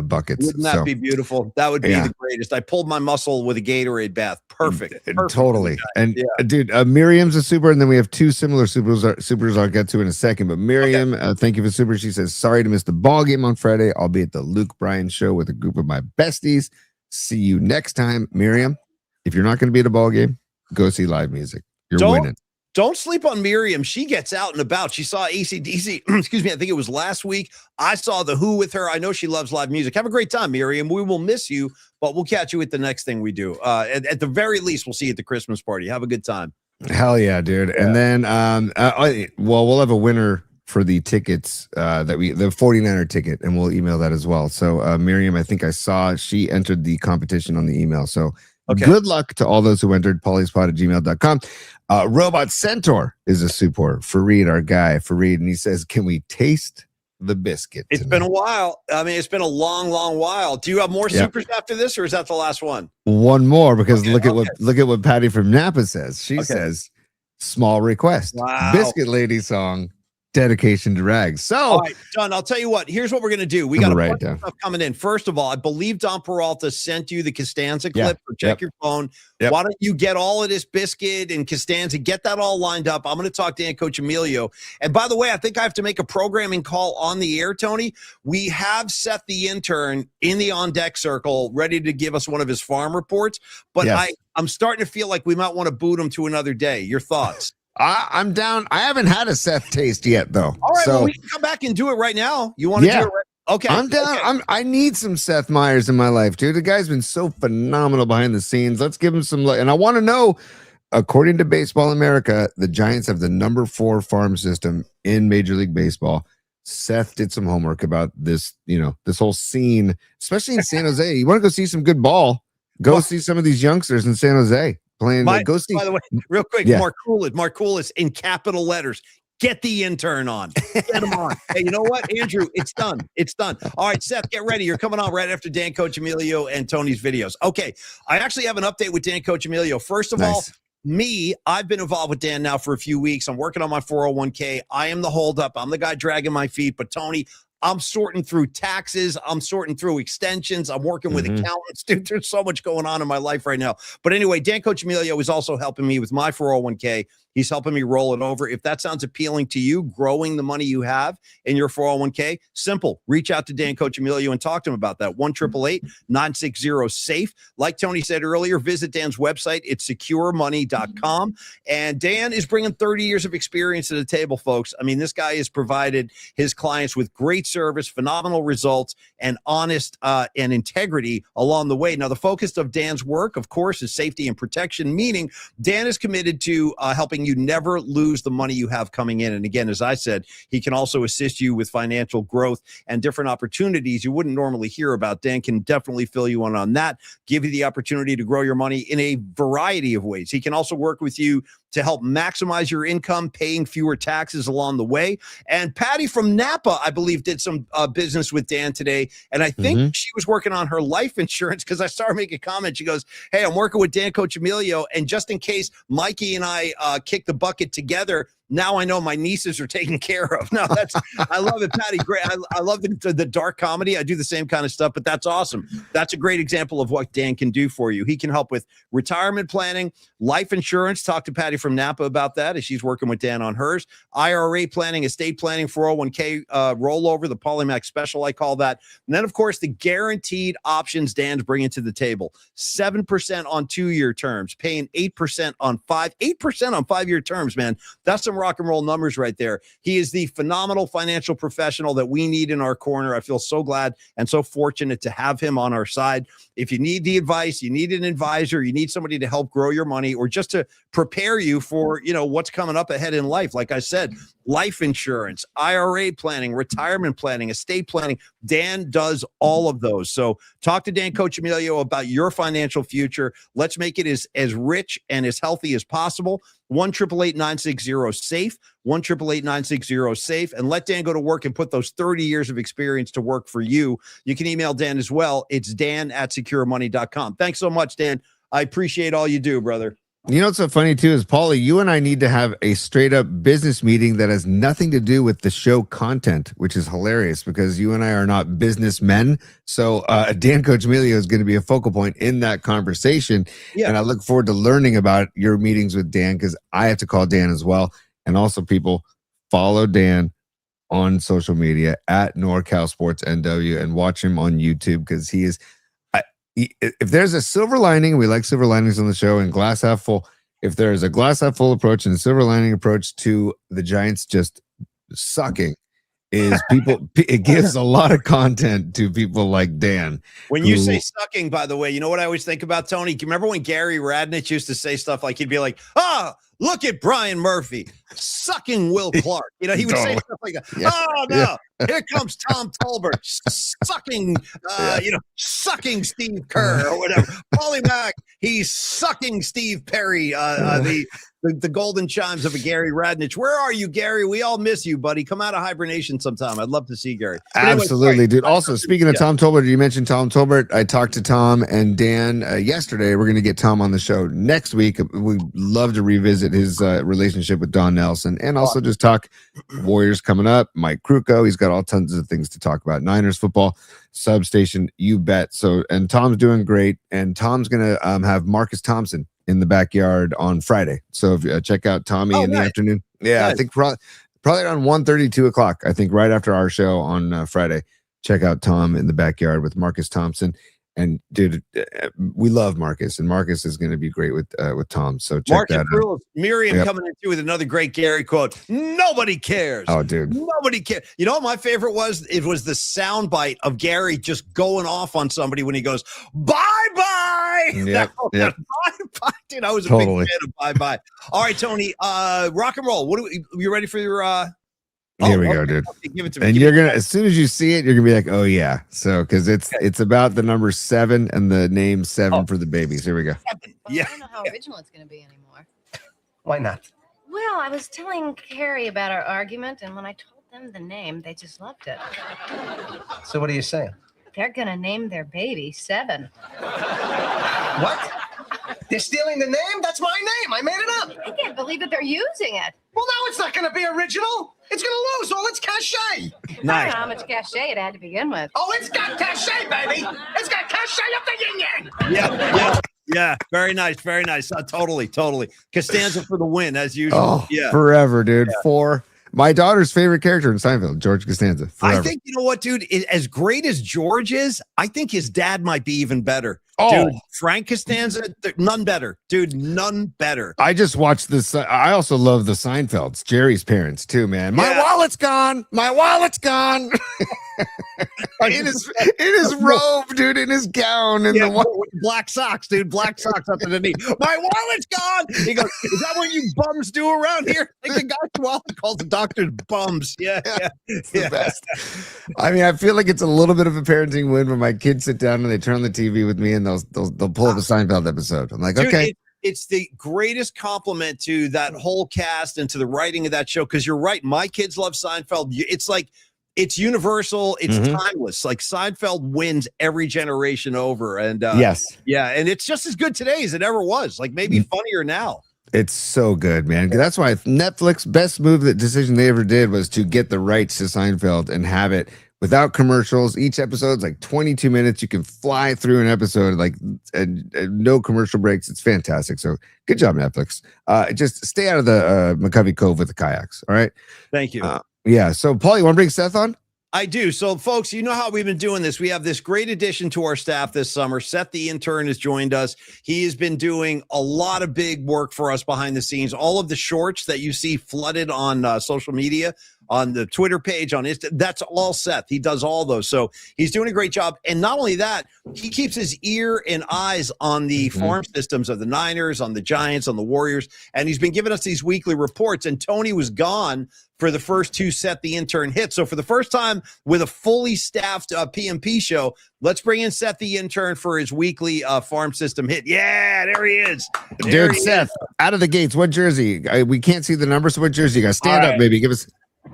buckets. Wouldn't that be beautiful? That would be the greatest. I pulled my muscle with a Gatorade bath. Perfect. Totally. And dude, Miriam's a super, and then we have 2 similar supers I'll get to in a second. But Miriam, thank you for the super. She says, sorry to miss the ball game on Friday. I'll be at the Luke Bryan show with a group of my besties. See you next time. Miriam, if you're not going to be at a ball game, go see live music. You're winning. Don't sleep on Miriam. She gets out and about. She saw AC/DC. Excuse me. I think it was last week. I saw The Who with her. I know she loves live music. Have a great time, Miriam. We will miss you, but we'll catch you at the next thing we do. At the very least, we'll see you at the Christmas party. Have a good time. Hell yeah, dude. Yeah. And then, we'll have a winner for the tickets the 49er ticket, and we'll email that as well. So Miriam, I think I saw she entered the competition on the email. So good luck to all those who entered. pauliespot@gmail.com. Robot Centaur is a support. Fareed, our guy, Fareed, and he says, can we taste the biscuit tonight? It's been a while. I mean, it's been a long while. Do you have more supers after this, or is that the last one? One more, because look at what Patty from Napa says. She says, small request. Wow. Biscuit Lady song, dedication to rags. So, all right, John, I'll tell you what. Here's what we're going to do. We got a bunch of stuff coming in. First of all, I believe Don Peralta sent you the Costanza clip. So check your phone. Why don't you get all of this Biscuit and Costanza, get that all lined up. I'm going to talk to Dan Coach Emilio. And by the way, I think I have to make a programming call on the air, Tony. We have Seth the intern in the on deck circle ready to give us one of his farm reports. But I'm starting to feel like we might want to boot him to another day. Your thoughts? I'm down. I haven't had a Seth taste yet, though. All right, well, we can come back and do it right now. You want to do it right? Okay. I'm down. Okay. I need some Seth Meyers in my life, dude. The guy's been so phenomenal behind the scenes. Let's give him some. And I want to know, according to Baseball America, the Giants have the number 4 farm system in Major League Baseball. Seth did some homework about this, this whole scene, especially in San Jose. You want to go see some good ball? Go see some of these youngsters in San Jose. Playing, go see. By the way, real quick, Markoulis in capital letters. Get the intern on. Get him on. Hey, you know what, Andrew? It's done. It's done. All right, Seth, get ready. You're coming on right after Dan Coach Emilio and Tony's videos. Okay, I actually have an update with Dan Coach Emilio. First of all, I've been involved with Dan now for a few weeks. I'm working on my 401k. I am the holdup. I'm the guy dragging my feet. But Tony, I'm sorting through taxes. I'm sorting through extensions. I'm working with accountants. Dude, there's so much going on in my life right now. But anyway, Dan Coach Emilio is also helping me with my 401k. He's helping me roll it over. If that sounds appealing to you, growing the money you have in your 401k, simple. Reach out to Dan Coach Emilio and talk to him about that. 1-888-960-SAFE. Like Tony said earlier, visit Dan's website. It's securemoney.com. And Dan is bringing 30 years of experience to the table, folks. I mean, this guy has provided his clients with great service, phenomenal results, and honest and integrity along the way. Now, the focus of Dan's work, of course, is safety and protection, meaning Dan is committed to helping you never lose the money you have coming in. And again, as I said, he can also assist you with financial growth and different opportunities you wouldn't normally hear about. Dan can definitely fill you in on that, give you the opportunity to grow your money in a variety of ways. He can also work with you to help maximize your income, paying fewer taxes along the way. And Patty from Napa, I believe, did some business with Dan today. And I think she was working on her life insurance because I saw her make a comment. She goes, hey, I'm working with Dan Coach Emilio. And just in case Mikey and I kick the bucket together, now I know my nieces are taken care of. No, I love it, Patty. Great. I love the dark comedy. I do the same kind of stuff, but that's awesome. That's a great example of what Dan can do for you. He can help with retirement planning, life insurance. Talk to Patty from Napa about that as she's working with Dan on hers. IRA planning, estate planning, 401k rollover, the Polymax special, I call that. And then, of course, the guaranteed options Dan's bringing to the table. 7% on 2-year terms, paying 8% on 8% on 5-year terms, man. That's some rock and roll numbers right there. He is the phenomenal financial professional that we need in our corner. I feel so glad and so fortunate to have him on our side. If you need the advice, you need an advisor, you need somebody to help grow your money or just to prepare you for, what's coming up ahead in life. Like I said, life insurance, IRA planning, retirement planning, estate planning. Dan does all of those. So talk to Dan Coach Emilio about your financial future. Let's make it as rich and as healthy as possible. 1-888-960-SAFE, 1-888-960-SAFE, and let Dan go to work and put those 30 years of experience to work for you. You can email Dan as well. It's Dan@securemoney.com. Thanks so much, Dan. I appreciate all you do, brother. You know what's so funny too is, Paulie, you and I need to have a straight up business meeting that has nothing to do with the show content, which is hilarious because you and I are not businessmen. So Dan Coach Emilio is going to be a focal point in that conversation. Yeah. And I look forward to learning about your meetings with Dan because I have to call Dan as well. And also, people, follow Dan on social media at NorCal Sports NW and watch him on YouTube because he is. If there's a silver lining, we like silver linings on the show and glass half full. If there is a glass half full approach and a silver lining approach to the Giants just sucking, is people, it gives a lot of content to people like Dan. When you say sucking, by the way, you know what I always think about, Tony? Do you remember when Gary Radnich used to say stuff like, he'd be like, look at Brian Murphy sucking Will Clark. He would say stuff like that. Yeah. Oh, no. Yeah. Here comes Tom Tolbert sucking, sucking Steve Kerr or whatever. Paulie Mack, he's sucking Steve Perry, the golden chimes of a Gary Radnich. Where are you, Gary? We all miss you, buddy. Come out of hibernation sometime. I'd love to see Gary. Absolutely, dude. Also, speaking of Tom Tolbert, you mentioned Tom Tolbert. I talked to Tom and Dan yesterday. We're going to get Tom on the show next week. We'd love to revisit revisit his relationship with Don Nelson, and also just talk Warriors coming up. Mike Krukow, he's got all tons of things to talk about. Niners football, Substation, you bet. So, and Tom's doing great, and Tom's gonna have Marcus Thompson in the backyard on Friday. So if, check out Tommy in the afternoon. Yeah, nice. I think probably around 1:30, 2 o'clock. I think right after our show on Friday. Check out Tom in the backyard with Marcus Thompson. And dude, we love Marcus, and Marcus is going to be great with Tom. So check Marcus that out. Miriam coming into with another great Gary quote. Nobody cares. Oh, dude, nobody cares. You know what my favorite was? It was the soundbite of Gary just going off on somebody when he goes bye bye. Yep. Bye bye, dude. I was a big fan of bye bye. All right, Tony. Rock and roll. You ready for your? Here we go, dude. Okay, give it to me. And you're gonna, as soon as you see it, you're gonna be like, "Oh yeah!" So, because it's about the number 7 and the name 7 for the babies. Here we go. Well, I don't know how original it's going to be anymore. Why not? Well, I was telling Carrie about our argument, and when I told them the name, they just loved it. So what are you saying? They're going to name their baby 7. What? They're stealing the name? That's my name. I made it up. I can't believe that they're using it. Well, now it's not going to be original. It's going to lose all its cachet. I don't know how much cachet it had to begin with. Oh, it's got cachet, baby. It's got cachet of the yin-yang. Yeah. Very nice. Very nice. Totally. Costanza for the win, as usual. Oh, forever, dude. For my daughter's favorite character in Seinfeld, George Costanza. Forever. I think, you know what, dude? As great as George is, I think his dad might be even better. Oh. Dude, Frank Costanza, none better. Dude, none better. I just watched this. I also love the Seinfelds, Jerry's parents, too, man. My wallet's gone. My wallet's gone. in his robe, dude, in his gown. And the black socks, dude. Black socks up to the knee. My wallet's gone. He goes, is that what you bums do around here? Like the guy's wallet calls the doctors bums. Yeah. The best. I mean, I feel like it's a little bit of a parenting win when my kids sit down and they turn on the TV with me and they'll pull up a Seinfeld episode. I'm like, dude, okay. It's the greatest compliment to that whole cast and to the writing of that show. Because you're right. My kids love Seinfeld. It's like, it's universal. It's timeless. Like Seinfeld wins every generation over. And yes. Yeah. And it's just as good today as it ever was. Like maybe funnier now. It's so good, man. That's why Netflix best decision they ever did was to get the rights to Seinfeld and have it without commercials. Each episode's like 22 minutes. You can fly through an episode like and no commercial breaks. It's fantastic. So good job, Netflix. Just stay out of the McCovey Cove with the kayaks. All right. Thank you. Yeah. So Paulie, you want to bring Seth on? I do. So, folks, you know how we've been doing this. We have this great addition to our staff this summer. Seth, the intern, has joined us. He has been doing a lot of big work for us behind the scenes. All of the shorts that you see flooded on social media, on the Twitter page, on Insta, that's all Seth. He does all those. So he's doing a great job. And not only that, he keeps his ear and eyes on the farm systems of the Niners, on the Giants, on the Warriors. And he's been giving us these weekly reports. And Tony was gone for the first 2 Seth the intern hits. So for the first time with a fully staffed PMP show, let's bring in Seth the intern for his weekly farm system hit. Yeah, there he is. Dude, Seth, out of the gates, what jersey? We can't see the numbers. So what jersey you got? Stand up, baby. Give us.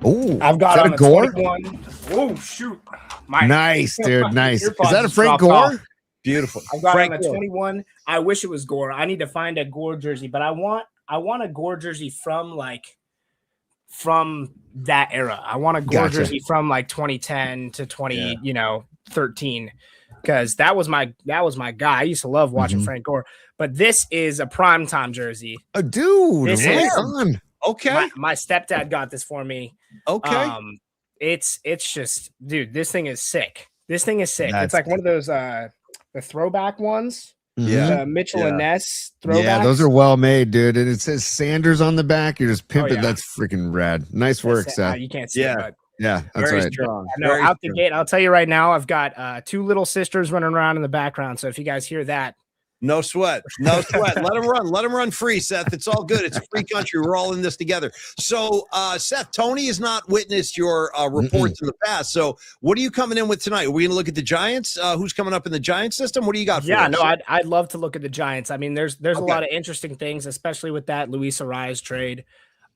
Oh, I've got on a Gore? 21. Oh, shoot. Nice, dude. Nice. Is that a Frank Gore? Beautiful. I've got Frank on a 21. I wish it was Gore. I need to find a Gore jersey, but I want a Gore jersey from that era. I want a Gore jersey from like 2010 to 2013, because that was my guy. I used to love watching Frank Gore, but this is a primetime jersey. Dude, this right is on. Okay. My stepdad got this for me. Okay. It's just, dude, this thing is sick. It's like one of those the throwback ones. Yeah. Mitchell and Ness throwbacks. Yeah, those are well made, dude. And it says Sanders on the back. You're just pimping. That's freaking rad. Nice work, Seth. You can't see it, but yeah, that's very right. strong. Out the gate, I'll tell you right now, I've got 2 little sisters running around in the background. So if you guys hear that, no sweat. Let them run free, Seth. It's all good. It's a free country. We're all in this together. So, Seth, Tony has not witnessed your reports in the past. So what are you coming in with tonight? Are we going to look at the Giants? Who's coming up in the Giants system? What do you got for us? I'd love to look at the Giants. I mean, there's a lot of interesting things, especially with that Luis Ariz trade.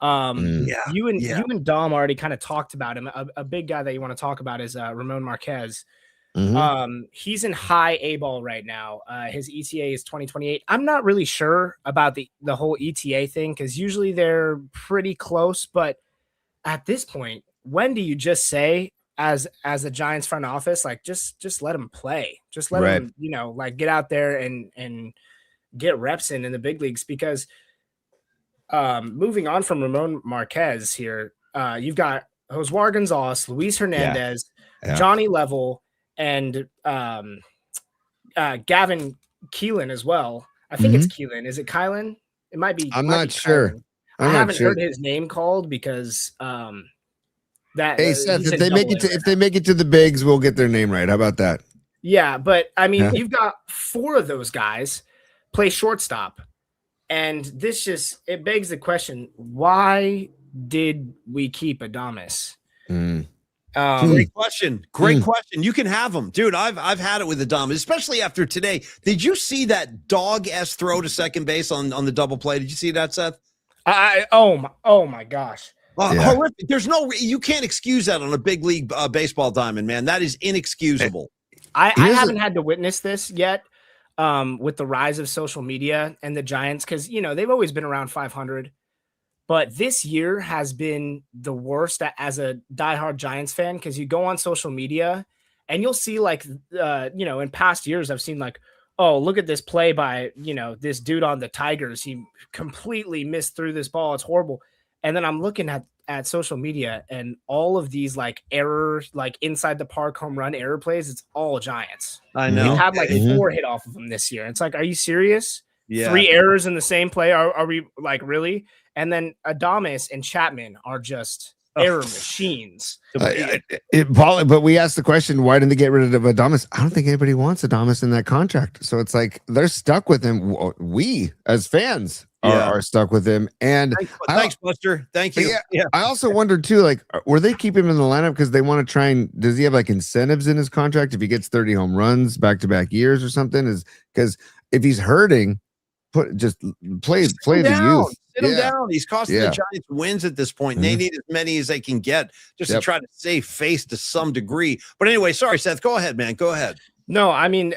You and Dom already kind of talked about him. A big guy that you want to talk about is Ramon Marquez. He's in high A ball right now. His ETA is 2028. I'm not really sure about the whole ETA thing because usually they're pretty close. But at this point, when do you just say as a Giants front office, like just let him play, just let him, like get out there and get reps in the big leagues? Because moving on from Ramon Marquez here, you've got Joswar Gonzalez, Luis Hernandez, Johnny Level, and Gavin Keelan as well. I think it's Keelan. Is it Kylan? It might be. I'm not sure. I haven't heard his name called because that. Hey Seth, if they make it to the bigs, we'll get their name right. How about that? Yeah, but I mean, you've got 4 of those guys play shortstop, and this it begs the question: why did we keep Adames? Great question. Great question. You can have him, dude. I've had it with Adames, especially after today. Did you see that dog-ass throw to second base on the double play? Did you see that, Seth? Oh my gosh. Horrific. There's you can't excuse that on a big league baseball diamond, man. That is inexcusable. I haven't had to witness this yet with the rise of social media and the Giants because, they've always been around 500. But this year has been the worst as a diehard Giants fan because you go on social media and you'll see in past years I've seen oh, look at this play by, this dude on the Tigers. He completely missed through this ball. It's horrible. And then I'm looking at social media and all of these error, inside the park home run error plays. It's all Giants. I know. We've had 4 hit off of them this year. It's are you serious? Yeah. 3 errors in the same play. Are we really? And then Adames and Chapman are just error machines. Paulie, but we asked the question, why didn't they get rid of Adames? I don't think anybody wants Adames in that contract. So it's they're stuck with him. We, as fans, are stuck with him. And thanks, Buster. Thank you. Yeah. I also wondered, too, were they keeping him in the lineup because they want to try and – does he have, incentives in his contract if he gets 30 home runs back-to-back years or something? Because if he's hurting – play the youth. Sit him down. He's costing the Giants wins at this point. And they need as many as they can get just to try to save face to some degree. But anyway, sorry, Seth. Go ahead, man. Go ahead. No, I mean,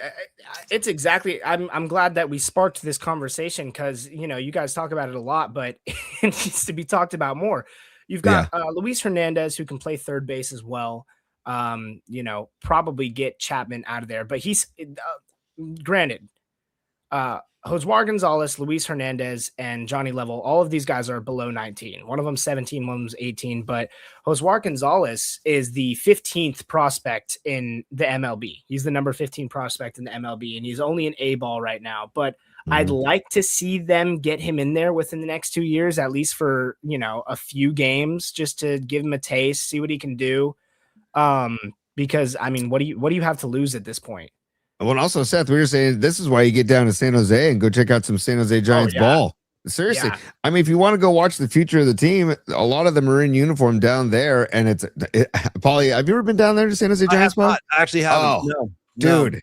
it's exactly. I'm glad that we sparked this conversation because you guys talk about it a lot, but it needs to be talked about more. You've got Luis Hernandez who can play third base as well. Probably get Chapman out of there, but he's granted. Joswar Gonzalez, Luis Hernandez, and Johnny Level, all of these guys are below 19. One of them 17, one of them's 18. But Joswar Gonzalez is the 15th prospect in the MLB. He's the number 15 prospect in the MLB, and he's only an A ball right now. But I'd like to see them get him in there within the next 2 years, at least for a few games, just to give him a taste, see what he can do. Because I mean, what do you have to lose at this point? Well, and also, Seth, we were saying this is why you get down to San Jose and go check out some San Jose Giants ball. Seriously. I mean, if you want to go watch the future of the team, a lot of them are in uniform down there. And Paulie, have you ever been down there to San Jose Giants ball? I actually haven't. No. Dude.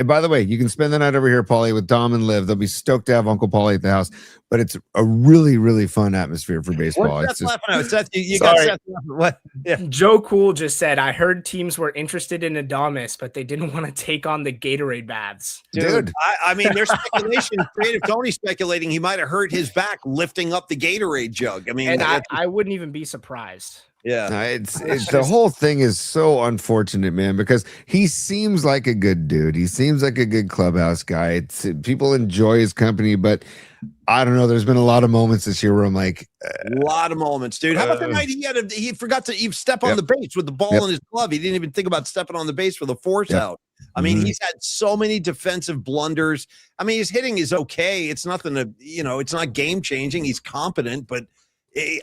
By the way, you can spend the night over here, Paulie, with Dom and Liv. They'll be stoked to have Uncle Paulie at the house. But it's a really, really fun atmosphere for baseball. What's Seth laughing at? Seth, you got Seth laughing. What? Yeah. Joe Cool just said, I heard teams were interested in Adames, but they didn't want to take on the Gatorade baths. Dude. I mean, there's speculation. Creative Tony speculating he might have hurt his back lifting up the Gatorade jug. I mean, and I wouldn't even be surprised. Yeah, it's the whole thing is so unfortunate, man, because he seems like a good dude. He seems like a good clubhouse guy. People enjoy his company, but I don't know. There's been a lot of moments this year where I'm like, a lot of moments, dude. How about the night he forgot to step on the base with the ball in his glove? He didn't even think about stepping on the base for the force out. I mean, he's had so many defensive blunders. I mean, his hitting is okay. It's nothing to, it's not game changing. He's competent, but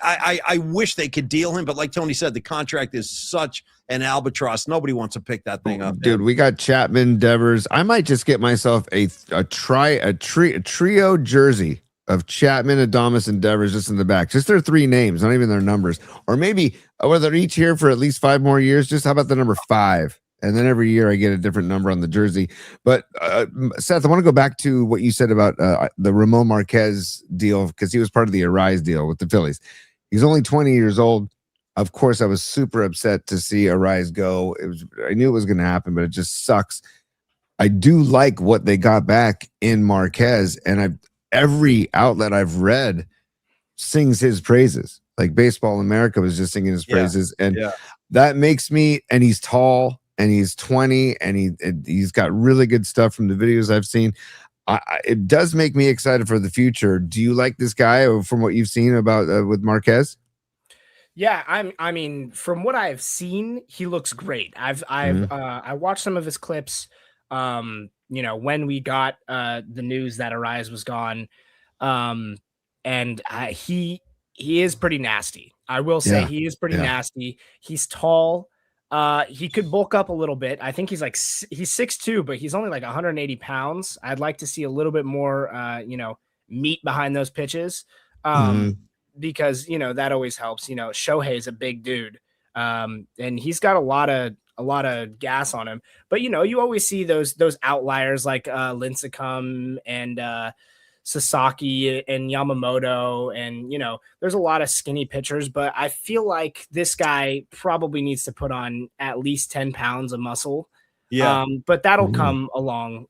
I wish they could deal him, but like Tony said, the contract is such an albatross. Nobody wants to pick that thing up. Dude, we got Chapman, Devers. I might just get myself a trio jersey of Chapman, Adames, and Devers just in the back. Just their 3 names, not even their numbers. Or maybe whether they're each here for at least 5 more years. Just how about the number 5? And then every year I get a different number on the jersey. But Seth, I want to go back to what you said about the Ramon Marquez deal, because he was part of the Arise deal with the Phillies. He's only 20 years old. Of course, I was super upset to see Arise go. I knew it was going to happen, but it just sucks. I do like what they got back in Marquez, and every outlet I've read sings his praises. Like Baseball America was just singing his praises, and that makes me. And he's tall, and he's 20, and he's got really good stuff from the videos I've seen. It does make me excited for the future. Do you like this guy, or from what you've seen about with Marquez? Yeah, I mean, from what I've seen, he looks great. I watched some of his clips. When we got the news that Arise was gone, and he is pretty nasty. I will say he is pretty nasty. He's tall. He could bulk up a little bit. I think he's 6'2", but he's only like 180 pounds. I'd like to see a little bit more, meat behind those pitches. Because, that always helps. Shohei's a big dude. And he's got a lot of gas on him, but you always see those outliers like Lincecum and Sasaki and Yamamoto, and there's a lot of skinny pitchers, but I feel like this guy probably needs to put on at least 10 pounds of muscle. But that'll come along.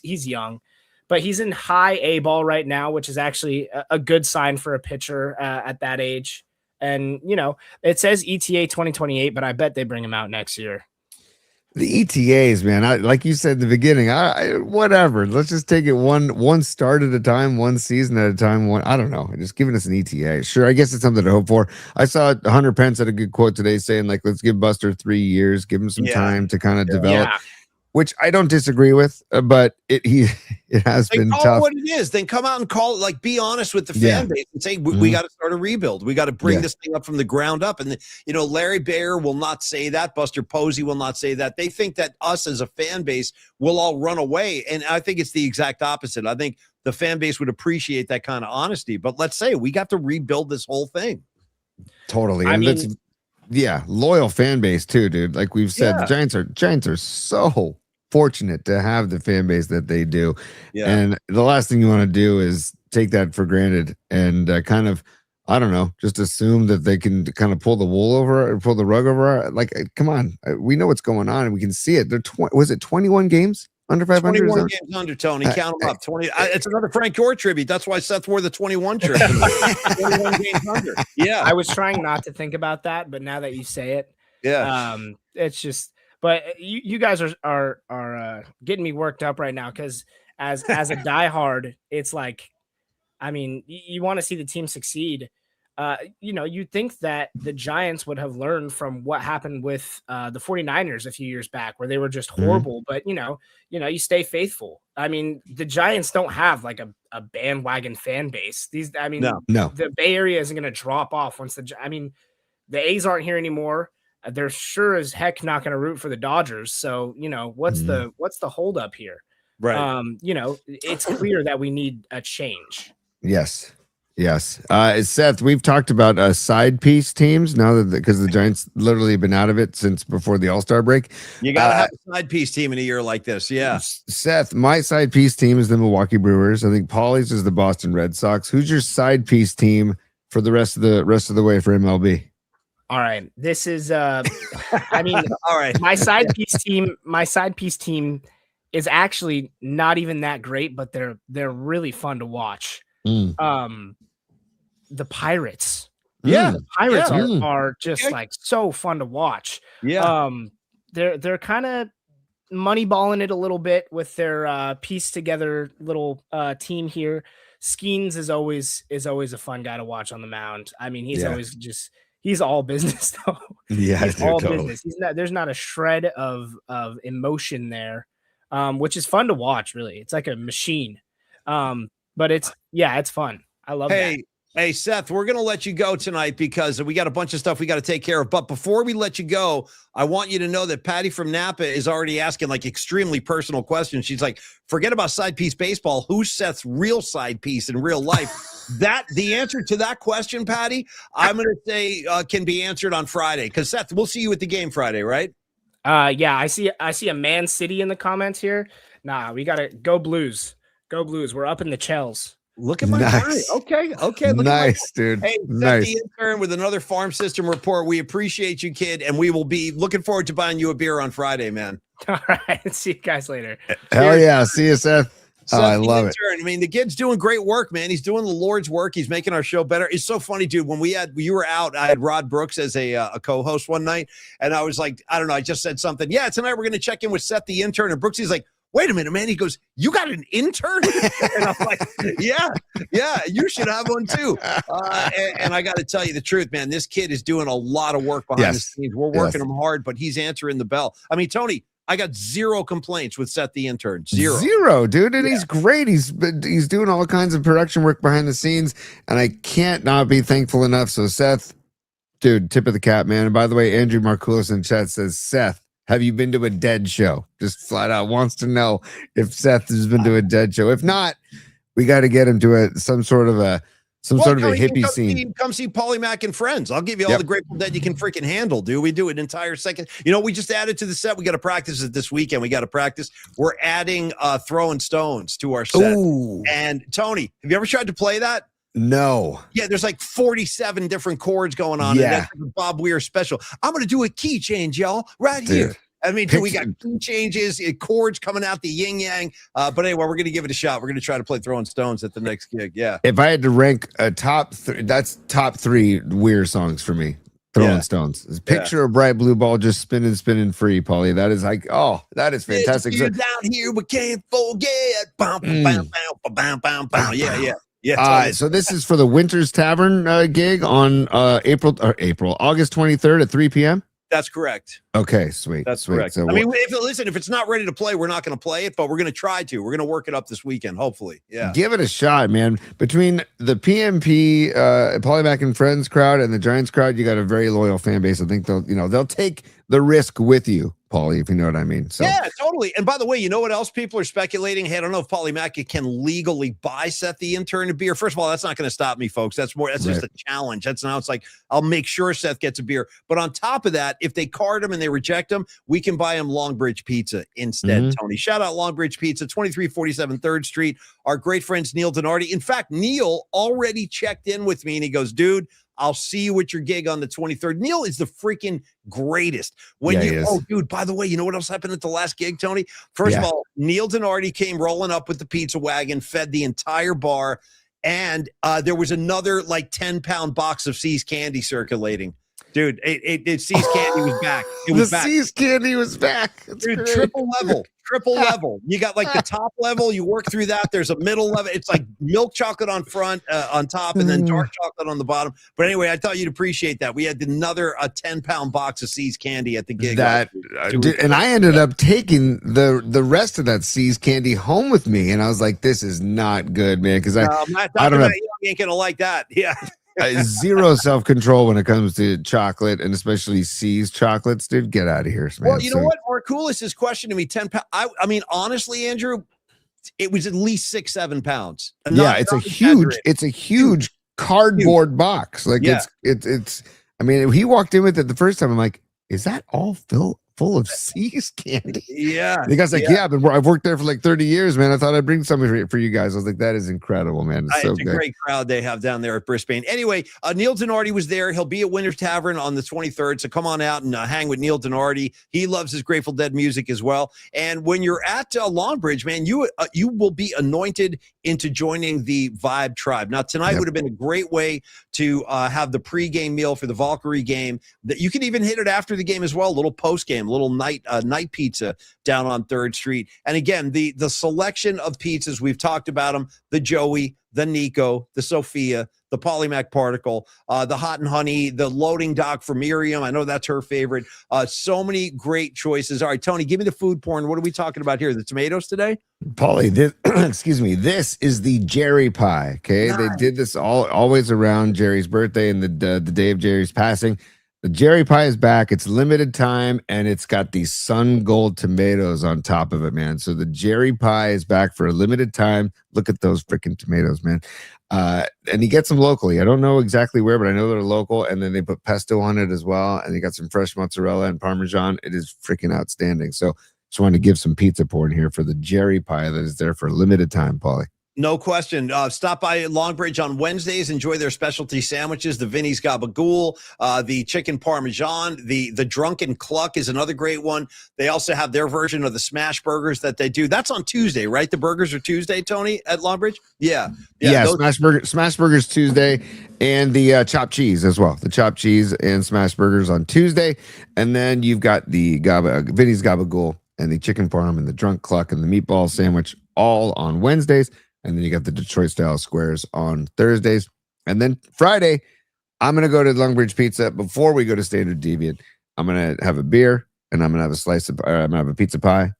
He's young, but he's in high A ball right now, which is actually a good sign for a pitcher at that age. And, it says ETA 2028, but I bet they bring him out next year. The ETAs, man, like you said in the beginning, whatever. Let's just take it one start at a time, one season at a time. I don't know. Just giving us an ETA. Sure, I guess it's something to hope for. I saw Hunter Pence had a good quote today saying, like, let's give Buster 3 years, give him some time to kind of develop. Which I don't disagree with, but it has been tough. What it is, then come out and call it. Like, be honest with the fan base and say we got to start a rebuild. We got to bring this thing up from the ground up. And Larry Baer will not say that. Buster Posey will not say that. They think that us as a fan base will all run away, and I think it's the exact opposite. I think the fan base would appreciate that kind of honesty. But let's say we got to rebuild this whole thing. Totally, loyal fan base too, dude. Like we've said, the Giants are so fortunate to have the fan base that they do. And the last thing you want to do is take that for granted and kind of, I don't know, just assume that they can kind of pull the wool over or pull the rug over. Like, come on, we know what's going on and we can see it. They're was it 21 games under 500? 21 games under, Tony. Count them up. 20. It's another Frank Gore tribute. That's why Seth wore the 21 shirt. 21 games under. Yeah. I was trying not to think about that, but now that you say it, it's just. But you guys are getting me worked up right now because as a diehard, it's like, I mean, you want to see the team succeed. You'd think that the Giants would have learned from what happened with the 49ers a few years back, where they were just horrible. But you stay faithful. I mean, the Giants don't have like a bandwagon fan base. No. The Bay Area isn't going to drop off once the A's aren't here anymore. They're sure as heck not going to root for the Dodgers. So, what's the holdup here? Right. It's clear that we need a change. Yes. Seth, we've talked about side piece teams now that because the Giants literally have been out of it since before the All-Star break. You got to have a side piece team in a year like this. Yeah. Seth, my side piece team is the Milwaukee Brewers. I think Paulie's is the Boston Red Sox. Who's your side piece team for the rest of the way for MLB? All right. This is all right. My side piece team is actually not even that great, but they're really fun to watch. The Pirates. Yeah. The Pirates are just like so fun to watch. Yeah. They're kind of moneyballing it a little bit with their piece together little team here. Skeens is always a fun guy to watch on the mound. I mean, he's always just he's all business though. Yeah, he's all business. There's not a shred of emotion there, which is fun to watch. Really, it's like a machine. But it's fun. I love that. Hey, Seth, we're going to let you go tonight because we got a bunch of stuff we got to take care of. But before we let you go, I want you to know that Patty from Napa is already asking like extremely personal questions. She's like, forget about side piece baseball. Who's Seth's real side piece in real life? The answer to that question, Patty, I'm going to say can be answered on Friday. Because Seth, we'll see you at the game Friday, right? Yeah, I see a Man City in the comments here. Nah, we got to go Blues. Go Blues. We're up in the Chels. Look at my Nice. guy. Okay. Look Nice, dude. Hey, Seth Nice. the intern with another farm system report. We appreciate you, kid, and we will be looking forward to buying you a beer on Friday, man. All right. See you guys later. Hell yeah. See you, Seth. Seth I the love it. intern. I mean, the kid's doing great work, man. He's doing the Lord's work. He's making our show better. It's so funny, dude. When you were out, I had Rod Brooks as a co-host one night, and I was like, I don't know, I just said something. Yeah, tonight we're going to check in with Seth the intern, and Brooksy's like, wait a minute, man. He goes, you got an intern? And I'm like, yeah, you should have one too. And I got to tell you the truth, man. This kid is doing a lot of work behind the scenes. We're working him hard, but he's answering the bell. I mean, Tony, I got zero complaints with Seth the intern. Zero, dude. And he's great. He's doing all kinds of production work behind the scenes, and I can't not be thankful enough. So, Seth, dude, tip of the cap, man. And by the way, Andrew Markoulis in chat says, Seth, have you been to a Dead show? Just flat out wants to know if Seth has been to a Dead show. If not, we got to get him to some sort of a hippie scene. Come see Paulie Mac and friends. I'll give you all the Grateful Dead you can freaking handle, dude. We do an entire second. You know, we just added to the set. We got to practice it this weekend. We got to practice. We're adding throwing stones to our set. Ooh. And Tony, have you ever tried to play that? No. Yeah, there's like 47 different chords going on. Yeah. And that's a Bob Weir special. I'm going to do a key change, y'all, right here. I mean, dude, we got key changes, chords coming out the yin yang. But anyway, we're going to give it a shot. We're going to try to play Throwing Stones at the next gig. Yeah. If I had to rank a top three, that's top three Weir songs for me. Throwing Stones. Picture a bright blue ball just spinning free, Paulie. That is like, that is fantastic. Down here, we can't forget. Bam, bam, bam, bam, bam, bam. Yeah. Yeah. So this is for the Winters Tavern gig on August 23rd at 3 p.m. That's correct. Okay, sweet. That's sweet. correct. So I mean, if it's not ready to play, we're not going to play it, but we're going to try to. We're going to work it up this weekend, hopefully. Yeah. Give it a shot, man. Between the PMP, Paulie Mac and Friends crowd and the Giants crowd, you got a very loyal fan base. I think they'll take the risk with you, Paulie, if you know what I mean. So yeah, totally. And by the way, you know what else people are speculating? Hey, I don't know if Paulie Mac can legally buy Seth the intern a beer. First of all, that's not going to stop me, folks. That's just a challenge. Now it's like, I'll make sure Seth gets a beer. But on top of that, if they card him and they reject him, we can buy him Longbridge Pizza instead, Tony. Shout out Longbridge Pizza, 2347 3rd Street. Our great friends Neil Donardi. In fact, Neil already checked in with me and he goes, dude, I'll see you at your gig on the 23rd. Neil is the freaking greatest. Dude, by the way, you know what else happened at the last gig, Tony? First of all, Neil Donardi came rolling up with the pizza wagon, fed the entire bar, and there was another like 10-pound box of C's candy circulating. Dude, C's candy was back. It was back. C's candy was back. Dude, triple level. You got like the top level. You work through that. There's a middle level. It's like milk chocolate on top, and then dark chocolate on the bottom. But anyway, I thought you'd appreciate that. We had another 10-pound box of C's candy at the gig. And I ended up taking the rest of that C's candy home with me, and I was like, "This is not good, man." Because I don't know. You ain't gonna like that. Yeah. Zero self-control when it comes to chocolate, and especially C's chocolates, dude. Get out of here, man. Well, you know what? Markoulis' question to me, 10 pounds. I mean, honestly, Andrew, it was at least 6-7 pounds. It's a huge cardboard box. Like it's. I mean, he walked in with it the first time. I'm like, is that all full of C's candy? Yeah. The guy's like, I've worked there for like 30 years, man. I thought I'd bring something for you guys. I was like, that is incredible, man. It's so a great crowd they have down there at Brisbane. Anyway, Neil Donardi was there. He'll be at Winters Tavern on the 23rd. So come on out and hang with Neil Donardi. He loves his Grateful Dead music as well. And when you're at Longbridge, man, you will be anointed into joining the Vibe Tribe. Now, tonight would have been a great way to have the pregame meal for the Valkyrie game. That you can even hit it after the game as well. A little post game, a little night pizza down on 3rd Street. And again, the selection of pizzas, we've talked about them: the Joey, the Nico, the Sophia, the Paulie Mac Particle, the Hot and Honey, the Loading Dock for Miriam. I know that's her favorite. So many great choices. All right, Tony, give me the food porn. What are we talking about here? The tomatoes today? Paulie, this is the Jerry pie. Okay, nice. They did this always around Jerry's birthday and the day of Jerry's passing. The Jerry pie is back. It's limited time, and it's got these sun gold tomatoes on top of it, man. So the Jerry pie is back for a limited time. Look at those freaking tomatoes, man. And he gets them locally. I don't know exactly where, but I know they're local. And then they put pesto on it as well. And they got some fresh mozzarella and Parmesan. It is freaking outstanding. So just wanted to give some pizza porn here for the Jerry pie that is there for a limited time, Paulie. No question. Stop by Longbridge on Wednesdays. Enjoy their specialty sandwiches, the Vinny's Gabagool, the chicken parmesan, the Drunken Cluck is another great one. They also have their version of the smash burgers that they do. That's on Tuesday, right? The burgers are Tuesday, Tony, at Longbridge? Yeah. Smash burgers Tuesday, and the chopped cheese as well. The chopped cheese and smash burgers on Tuesday. And then you've got the Vinny's Gabagool and the chicken parm and the Drunk Cluck and the meatball sandwich all on Wednesdays. And then you got the Detroit style squares on Thursdays. And then Friday, I'm going to go to Longbridge Pizza. Before we go to Standard Deviant, I'm going to have a beer and I'm going to have I'm going to have a pizza pie,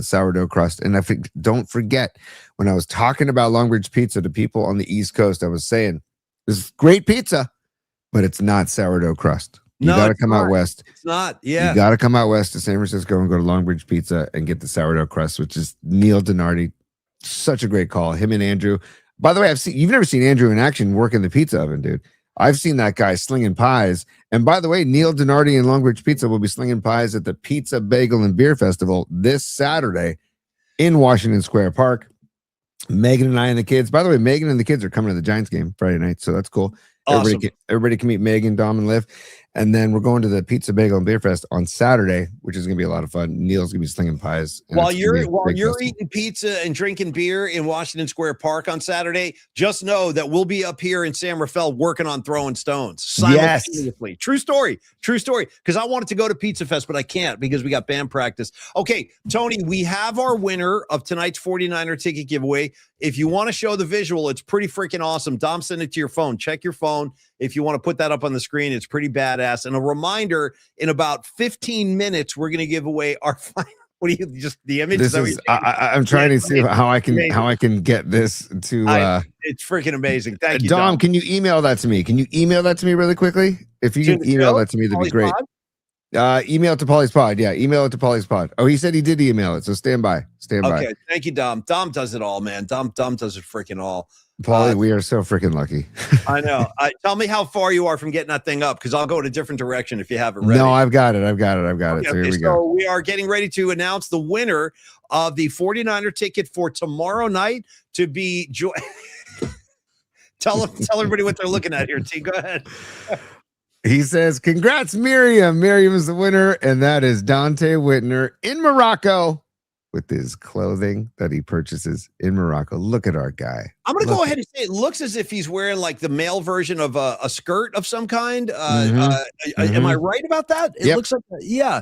sourdough crust. And don't forget, when I was talking about Longbridge Pizza to people on the East Coast, I was saying, this is great pizza, but it's not sourdough crust. You got to come out west. It's not. Yeah. You got to come out west to San Francisco and go to Longbridge Pizza and get the sourdough crust, which is Neil Donardi. Such a great call. Him and Andrew. By the way, you've never seen Andrew in action working the pizza oven, dude. I've seen that guy slinging pies. And by the way, Neil Donardi and Longbridge Pizza will be slinging pies at the Pizza, Bagel, and Beer Festival this Saturday in Washington Square Park. Megan and I and the kids. By the way, Megan and the kids are coming to the Giants game Friday night, so that's cool. Awesome. Everybody can meet Megan, Dom, and Liv. And then we're going to the Pizza, Bagel, and Beer Fest on Saturday, which is going to be a lot of fun. Neil's going to be slinging pies. While you're eating pizza and drinking beer in Washington Square Park on Saturday, just know that we'll be up here in San Rafael working on throwing stones simultaneously. Yes. True story. Because I wanted to go to Pizza Fest, but I can't because we got band practice. Okay, Tony, we have our winner of tonight's 49er ticket giveaway. If you want to show the visual, it's pretty freaking awesome. Dom, send it to your phone. Check your phone. If you want to put that up on the screen, it's pretty badass. And a reminder, in about 15 minutes, we're going to give away our final. What do you just the image? I'm trying to see how I can get this to. It's freaking amazing. Thank you, Dom. Can you email that to me? Can you email that to me really quickly? If you can email that to me, that'd be great. Email it to Paulie's Pod. Yeah, email it to Paulie's Pod. Oh, he said he did email it, so stand by. Okay, thank you, Dom. Dom does it all, man. Dom does it freaking all. Paulie, we are so freaking lucky. I know. Tell me how far you are from getting that thing up, because I'll go in a different direction if you have it ready. No, I've got it. Okay, so here we go. So we are getting ready to announce the winner of the 49er ticket for tomorrow night to be Tell everybody what they're looking at here, T. Go ahead. He says, congrats, Miriam. Miriam is the winner, and that is Dante Whitner in Morocco with his clothing that he purchases in Morocco. Look at our guy. I'm going to go ahead and say it looks as if he's wearing like the male version of a skirt of some kind. Am I right about that? It looks like, yeah.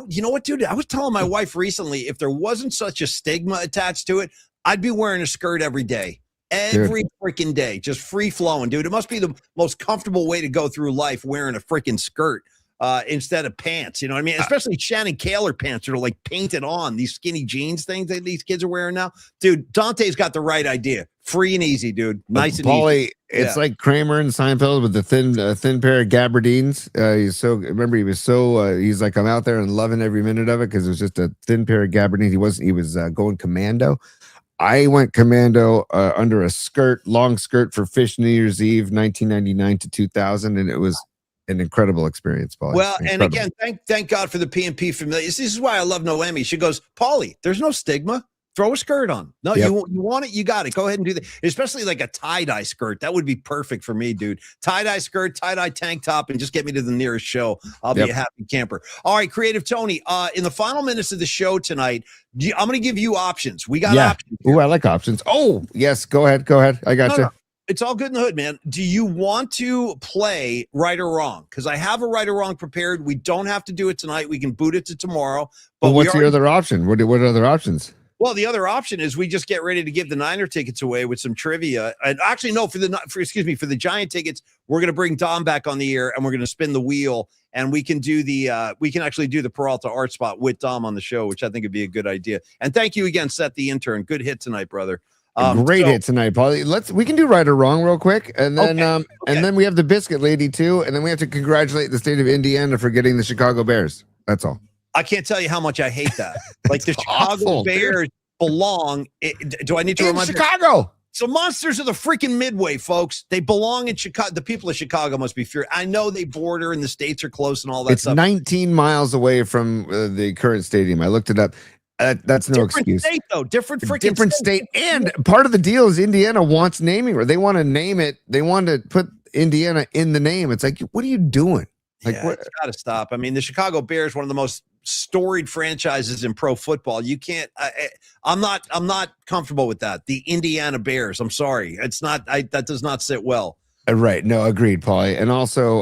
You know what, dude? I was telling my wife recently, if there wasn't such a stigma attached to it, I'd be wearing a skirt every day. Every freaking day, just free flowing, dude. It must be the most comfortable way to go through life, wearing a freaking skirt instead of pants. You know what I mean? Especially Shannon Kaler pants that are like painted on, these skinny jeans things that these kids are wearing now. Dude, Dante's got the right idea. Free and easy, dude. Nice and Paulie, easy. It's like Kramer and Seinfeld with the thin pair of gabardines. He's like, I'm out there and loving every minute of it because it was just a thin pair of gabardines. He was going commando. I went commando under a long skirt for Fish New Year's Eve, 1999 to 2000, and it was an incredible experience, Paulie. Well, and again, thank God for the PNP familiar. This is why I love Noemi. She goes, Paulie, there's no stigma. Throw a skirt on. No, you want it, you got it. Go ahead and do that. Especially like a tie-dye skirt. That would be perfect for me, dude. Tie-dye skirt, tie-dye tank top, and just get me to the nearest show. I'll be a happy camper. All right, Creative Tony, in the final minutes of the show tonight, I'm going to give you options. We got options. Oh, I like options. Oh, yes. Go ahead. I got you. No. It's all good in the hood, man. Do you want to play right or wrong? Because I have a right or wrong prepared. We don't have to do it tonight. We can boot it to tomorrow. But what's your other option? What are other options? Well, the other option is we just get ready to give the Niner tickets away with some trivia. And actually, no, for the Giant tickets, we're going to bring Dom back on the air and we're going to spin the wheel and we can do we can actually do the Peralta art spot with Dom on the show, which I think would be a good idea. And thank you again, Seth the intern. Good hit tonight, brother. Great hit tonight, Paulie. We can do right or wrong real quick, and then and then we have the biscuit lady too, and then we have to congratulate the state of Indiana for getting the Chicago Bears. That's all. I can't tell you how much I hate that. Like the Chicago Bears belong. Do I need to remind Chicago? So Monsters of the freaking Midway, folks. They belong in Chicago. The people of Chicago must be furious. I know they border and the states are close and all that stuff. It's 19 miles away from the current stadium. I looked it up. That's no different excuse. State though, different state. And part of the deal is Indiana wants naming, or they want to name it. They want to put Indiana in the name. It's like, what are you doing? Like, yeah, it's got to stop. I mean, the Chicago Bears, one of the most storied franchises in pro football. You can't. I'm not comfortable with that. The Indiana Bears. I'm sorry. It's not. That does not sit well. Right. No, agreed, Paulie. And also,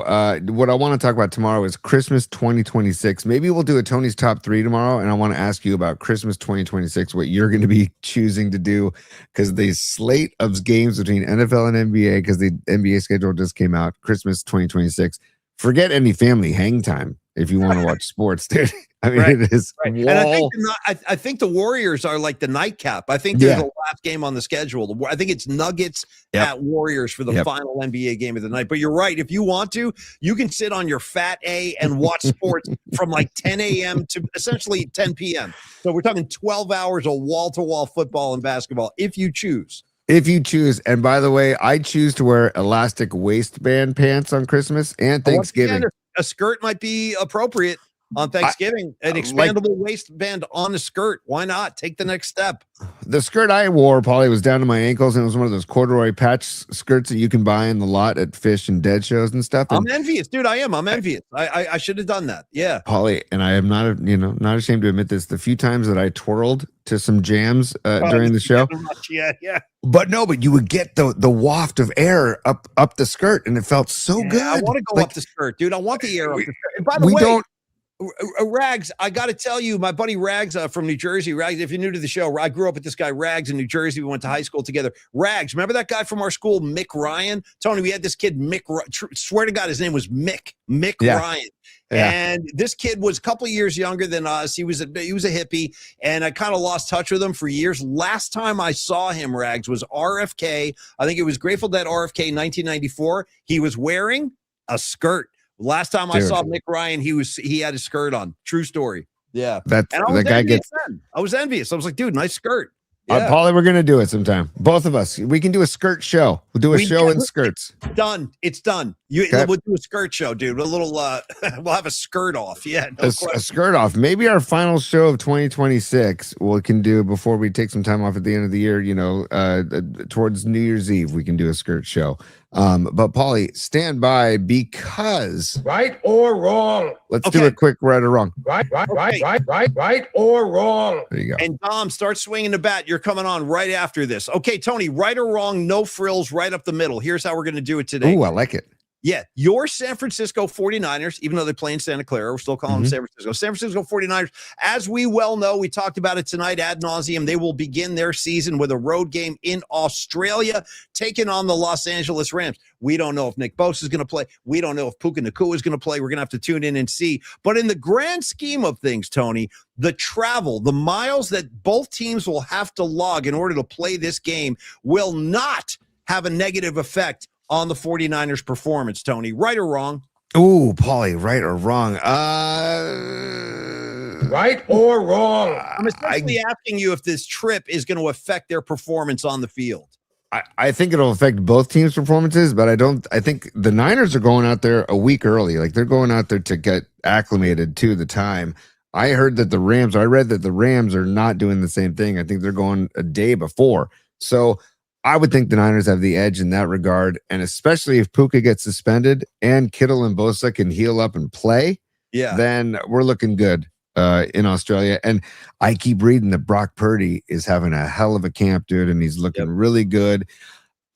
what I want to talk about tomorrow is Christmas 2026. Maybe we'll do a Tony's Top 3 tomorrow, and I want to ask you about Christmas 2026, what you're going to be choosing to do, because the slate of games between NFL and NBA, because the NBA schedule just came out, Christmas 2026. Forget any family hang time if you want to watch sports, dude. I mean, it is. Right. And I think the Warriors are like the nightcap. I think there's a last game on the schedule. I think it's Nuggets at Warriors for the final NBA game of the night. But you're right. If you want to, you can sit on your fat A and watch sports from like 10 a.m. to essentially 10 p.m. So we're talking 12 hours of wall-to-wall football and basketball if you choose. If you choose. And by the way, I choose to wear elastic waistband pants on Christmas and Thanksgiving. A skirt might be appropriate on Thanksgiving. An expandable waistband on a skirt. Why not? Take the next step. The skirt I wore probably was down to my ankles, and it was one of those corduroy patch skirts that you can buy in the lot at Fish and Dead shows and stuff. And I'm envious, dude. I'm envious. I should have done that. Yeah. Paulie, and I am not ashamed to admit this. The few times that I twirled to some jams during the show. Yeah. But you would get the waft of air up the skirt, and it felt so good. I want to go up the skirt, dude. I want the air up the skirt. And by the way, Rags, I got to tell you, my buddy Rags from New Jersey. Rags, if you're new to the show, I grew up with this guy Rags in New Jersey. We went to high school together. Rags, remember that guy from our school, Mick Ryan? Tony, we had this kid, Mick. Swear to God, his name was Mick Ryan. Yeah. And this kid was a couple of years younger than us. He was a hippie, and I kind of lost touch with him for years. Last time I saw him, Rags, was RFK. I think it was Grateful Dead RFK 1994. He was wearing a skirt. Last time I saw Mick Ryan, he had a skirt on. True story. Yeah. I was envious. I was like, dude, nice skirt. Yeah. Paulie, we're going to do it sometime. Both of us. We can do a skirt show. We'll do a show in skirts. Done. It's done. We'll do a skirt show, dude. A little, we'll have a skirt off. Yeah. A skirt off. Maybe our final show of 2026 we can do before we take some time off at the end of the year, towards New Year's Eve, we can do a skirt show. But Paulie, stand by, because right or wrong. Let's do a quick right or wrong. Right or wrong. There you go. And Dom, start swinging the bat. You're coming on right after this. Okay, Tony, right or wrong, no frills, right up the middle. Here's how we're going to do it today. Ooh, I like it. Yeah, your San Francisco 49ers, even though they play in Santa Clara, we're still calling them San Francisco. San Francisco 49ers, as we well know, we talked about it tonight ad nauseum. They will begin their season with a road game in Australia, taking on the Los Angeles Rams. We don't know if Nick Bosa is going to play. We don't know if Puka Nacua is going to play. We're going to have to tune in and see. But in the grand scheme of things, Tony, the travel, the miles that both teams will have to log in order to play this game will not have a negative effect on the 49ers performance, Tony. Right or wrong? Ooh, Paulie, right or wrong? Right or wrong? I'm essentially asking you if this trip is going to affect their performance on the field. I think it'll affect both teams' performances, but I think the Niners are going out there a week early. Like, they're going out there to get acclimated to the time. I read that the Rams are not doing the same thing. I think they're going a day before. So I would think the Niners have the edge in that regard, and especially if Puka gets suspended and Kittle and Bosa can heal up and play, then we're looking good in Australia. And I keep reading that Brock Purdy is having a hell of a camp, dude, and he's looking really good.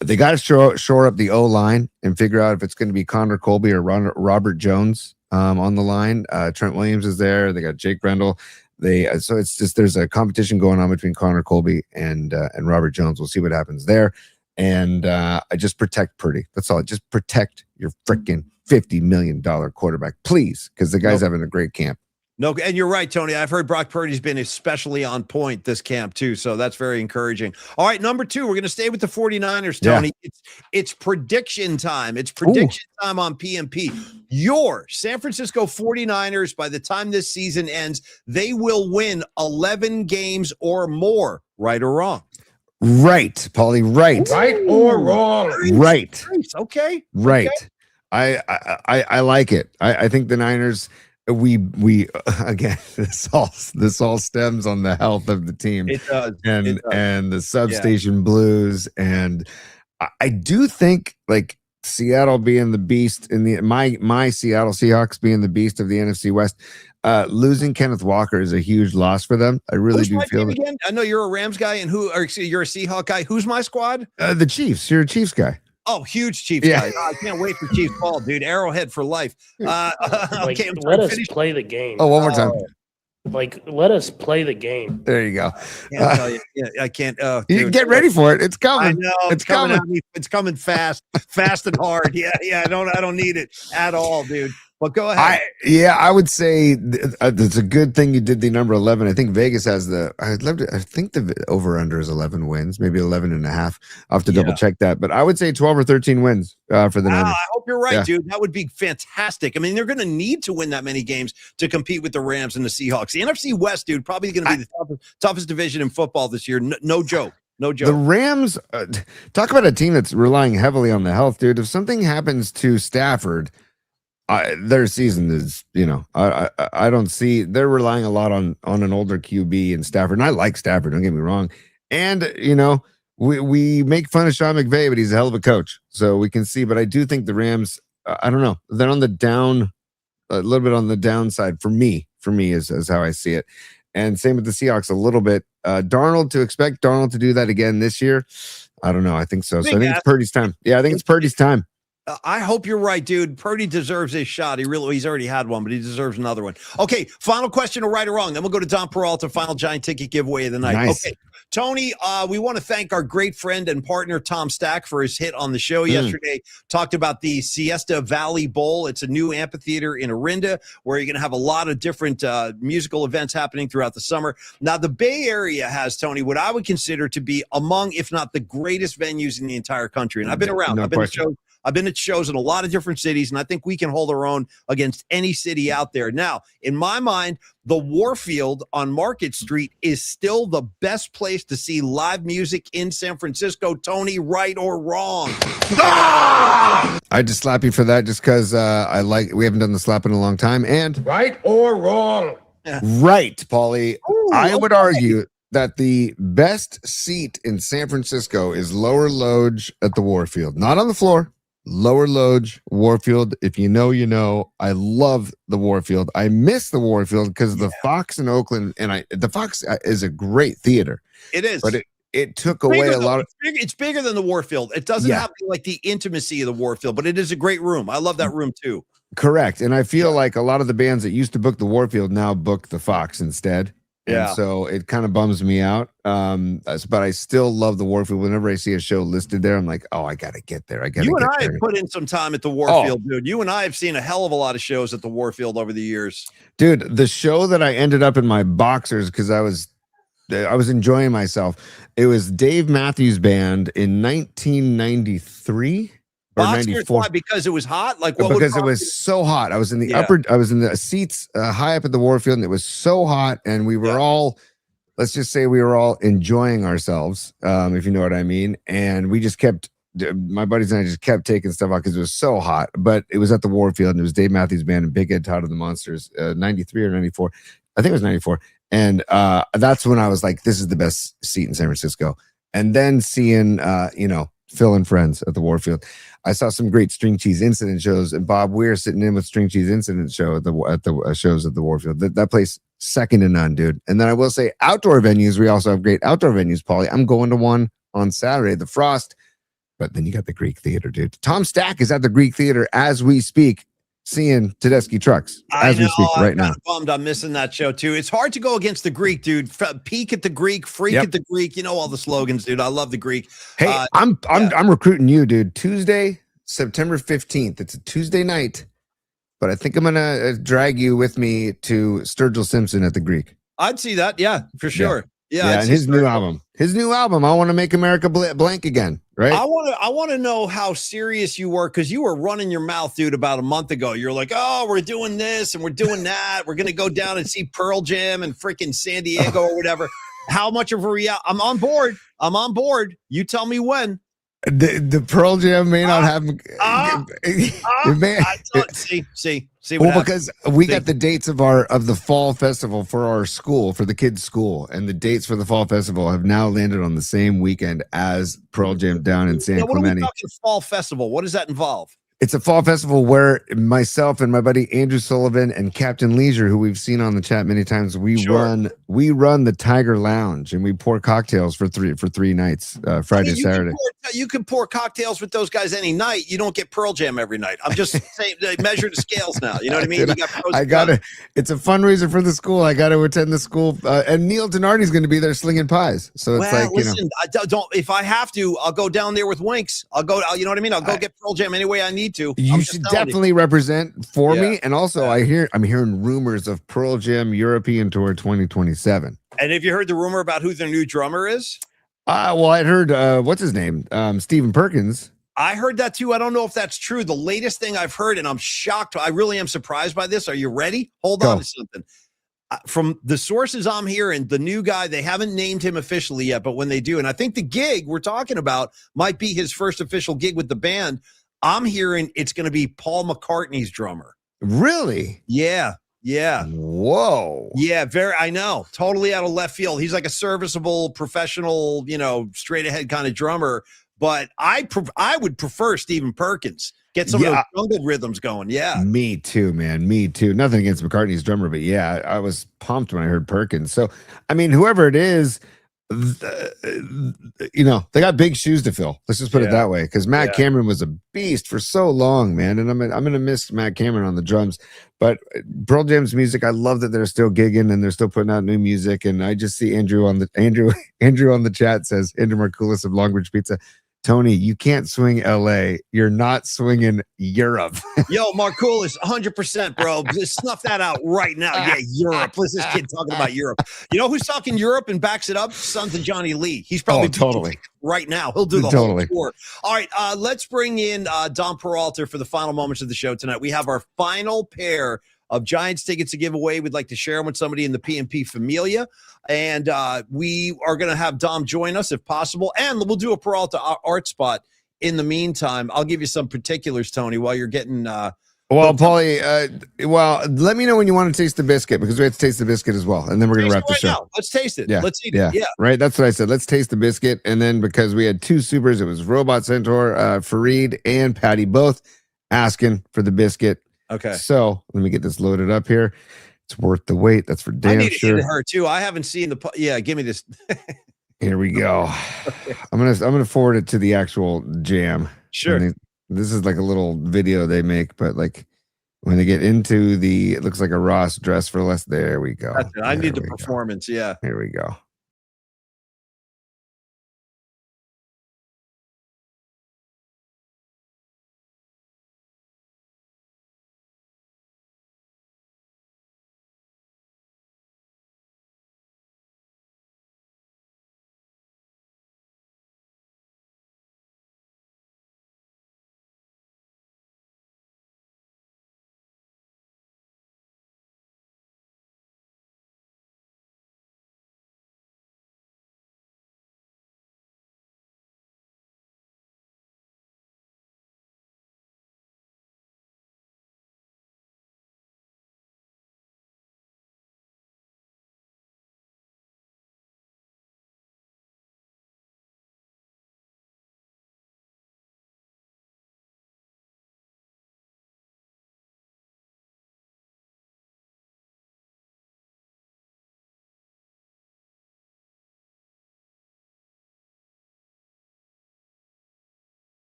They got to shore up the O-line and figure out if it's going to be Connor Colby or Robert Jones on the line. Trent Williams is there. They got Jake Brendel. So it's just, there's a competition going on between Connor Colby and Robert Jones. We'll see what happens there. And I just protect Purdy. That's all. Just protect your freaking $50 million quarterback, please, because the guy's having a great camp. No, and you're right, Tony. I've heard Brock Purdy's been especially on point this camp, too. So that's very encouraging. All right, number 2, we're going to stay with the 49ers, Tony. Yeah. It's prediction time. It's prediction time on PMP. Your San Francisco 49ers, by the time this season ends, they will win 11 games or more. Right or wrong? Right, Paulie, right. Right or wrong? Right. Nice. Okay. Right. Okay. I like it. I think the Niners we again, this all stems on the health of the team. It does. And the substation blues. And I do think like Seattle being the beast in the my Seattle Seahawks being the beast of the NFC West, losing Kenneth Walker is a huge loss for them. I really do feel that. Again? I know you're a Rams guy and you're a Seahawk guy. Who's my squad? The Chiefs. You're a Chiefs guy. Oh, huge Chiefs guy. Oh, I can't wait for Chiefs ball, dude. Arrowhead for life. Okay, let us play the game. Oh, one more time. Let us play the game. There you go. I can't. You get ready for it. It's coming. I know. It's coming. It's coming fast and hard. Yeah. I don't need it at all, dude. But go ahead. I would say it's a good thing you did the number 11. I think Vegas has I think the over under is 11 wins, maybe 11 and a half. I'll have to double check that. But I would say 12 or 13 wins for the Niners. I hope you're right, dude. That would be fantastic. I mean, they're going to need to win that many games to compete with the Rams and the Seahawks. The NFC West, dude, probably going to be the toughest division in football this year. No joke. No joke. The Rams, talk about a team that's relying heavily on the health, dude. If something happens to Stafford, their season is, I don't see, they're relying a lot on an older QB and Stafford. And I like Stafford, don't get me wrong. And, we make fun of Sean McVay, but he's a hell of a coach. So we can see, but I do think the Rams, I don't know, they're on the down, a little bit on the downside for me is how I see it. And same with the Seahawks a little bit. To expect Darnold to do that again this year, I don't know. I think so. So I think it's Purdy's time. Yeah, I think it's Purdy's time. I hope you're right, dude. Purdy deserves his shot. He's already had one, but he deserves another one. Okay, final question, or right or wrong. Then we'll go to Don Peralta, final giant ticket giveaway of the night. Nice. Okay, Tony, we want to thank our great friend and partner, Tom Stack, for his hit on the show yesterday. Talked about the Siesta Valley Bowl. It's a new amphitheater in Orinda where you're going to have a lot of different musical events happening throughout the summer. Now, the Bay Area has, Tony, what I would consider to be among, if not the greatest venues in the entire country. And I've been around. I've been at shows in a lot of different cities, and I think we can hold our own against any city out there. Now, in my mind, the Warfield on Market Street is still the best place to see live music in San Francisco. Tony, right or wrong? I just slap you for that just because we haven't done the slap in a long time. And Right or wrong? Right, Paulie. I would argue that the best seat in San Francisco is Lower Lodge at the Warfield. Not on the floor. Lower Lodge, Warfield. If you know, you know. I love the Warfield. I miss the Warfield because the Fox in Oakland, and the Fox is a great theater. It is, but it took away a lot of. It's bigger than the Warfield. It doesn't have like the intimacy of the Warfield, but it is a great room. I love that room too. Correct, and I feel like a lot of the bands that used to book the Warfield now book the Fox instead. Yeah. And so it kind of bums me out. But I still love the Warfield. Whenever I see a show listed there, I'm like, oh, I got to get there. You and I have put in some time at the Warfield, dude. You and I have seen a hell of a lot of shows at the Warfield over the years. Dude, the show that I ended up in my boxers because I was enjoying myself. It was Dave Matthews Band in 1993. Or 94. Why? Because it was hot. Because it was so hot. I was in the I was in the seats high up at the Warfield, and it was so hot. And we were all, let's just say, we were all enjoying ourselves, if you know what I mean. And we just kept, my buddies and I just kept taking stuff out because it was so hot. But it was at the Warfield, and it was Dave Matthews Band and Big Ed Todd of the Monsters, 93 or 94. I think it was 94. And that's when I was like, this is the best seat in San Francisco. And then seeing, Phil and Friends at the Warfield. I saw some great String Cheese Incident shows, and Bob Weir sitting in with String Cheese Incident show at the shows at the Warfield. That place, second to none, dude. And then I will say outdoor venues. We also have great outdoor venues, Paulie. I'm going to one on Saturday, the Frost. But then you got the Greek Theater, dude. Tom Stack is at the Greek Theater as we speak, seeing Tedeschi Trucks as we speak right now. I'm bummed I'm missing that show too. It's hard to go against the Greek, dude. Peak at the Greek, freak at the Greek. You know all the slogans, dude. I love the Greek. Hey, I'm recruiting you, dude. Tuesday, September 15th. It's a Tuesday night, but I think I'm gonna drag you with me to Sturgill Simpson at the Greek. I'd see that, for sure. Yeah, and his new album. I Want to Make America Blank Again. Right. I want to know how serious you were, because you were running your mouth, dude, about a month ago. You're like, oh, we're doing this and we're doing that. We're gonna go down and see Pearl Jam and freaking San Diego or whatever. How much of a reality? I'm on board. You tell me when. The Pearl Jam may not have. See. Well, because we got the dates of the fall festival for our school, for the kids' school, and the dates for the fall festival have now landed on the same weekend as Pearl Jam down in San What are Clemente. we talking fall festival? What does that involve? It's a fall festival where myself and my buddy Andrew Sullivan and Captain Leisure, who we've seen on the chat many times, we run the Tiger Lounge, and we pour cocktails for three nights, Friday, Saturday. You can pour cocktails with those guys any night. You don't get Pearl Jam every night. I'm just saying, they measure the scales now. You know what I mean? Dude, you got I got to. It's a fundraiser for the school. I got to attend the school, and Neil Denardi's going to be there slinging pies. So it's listen, I don't. If I have to, I'll go down there with Winks. I'll go. You know what I mean? I'll go get Pearl Jam any way I need to. You should definitely represent for me. And also, I'm hearing rumors of Pearl Jam European Tour 2027. And have you heard the rumor about who their new drummer is? Well, I heard what's his name, Stephen Perkins. I heard that too. I don't know if that's true. The latest thing I've heard, and I'm shocked. I really am surprised by this. Are you ready? Hold on to something. From the sources I'm hearing, the new guy, they haven't named him officially yet, but when they do, and I think the gig we're talking about might be his first official gig with the band. I'm hearing it's going to be Paul McCartney's drummer. Really? Yeah. Whoa. Yeah, I know. Totally out of left field. He's like a serviceable, professional, straight ahead kind of drummer. But I would prefer Stephen Perkins. Get some of those jungle rhythms going. Yeah. Me too, man. Me too. Nothing against McCartney's drummer, but yeah, I was pumped when I heard Perkins. So, I mean, whoever it is, they got big shoes to fill. Let's just put it that way, because Matt Cameron was a beast for so long, man, and I'm gonna miss Matt Cameron on the drums. But Pearl Jam's music, I love that they're still gigging and they're still putting out new music. And I just see Andrew on the chat says, Andrew Markoulis of Longbridge Pizza, Tony, you can't swing LA. You're not swinging Europe. Yo, Markoulis, 100%, bro. Just snuff that out right now. Yeah, Europe. Listen, this kid talking about Europe. You know who's talking Europe and backs it up? Sons of Johnny Lee. He's probably totally right now. He'll do the whole tour. All right, let's bring in Don Peralta for the final moments of the show tonight. We have our final pair of Giants tickets to give away. We'd like to share them with somebody in the PNP Familia. And we are going to have Dom join us if possible. And we'll do a Peralta art spot in the meantime. I'll give you some particulars, Tony, while you're getting... Paulie, let me know when you want to taste the biscuit, because we have to taste the biscuit as well. And then we're going to wrap the show. Now. Let's taste it. Yeah. Let's eat it. Yeah. Right. That's what I said. Let's taste the biscuit. And then because we had two supers, it was Robot Centaur, Fareed, and Patty both asking for the biscuit. Okay. So let me get this loaded up here. It's worth the wait. That's for damn I need sure. to hit her too. I haven't seen the. Yeah, give me this. Here we go. Okay. I'm gonna forward it to the actual jam. Sure. This is like a little video they make, but like when they get into it looks like a Ross dress for less. There we go. I need the performance. Yeah. Here we go.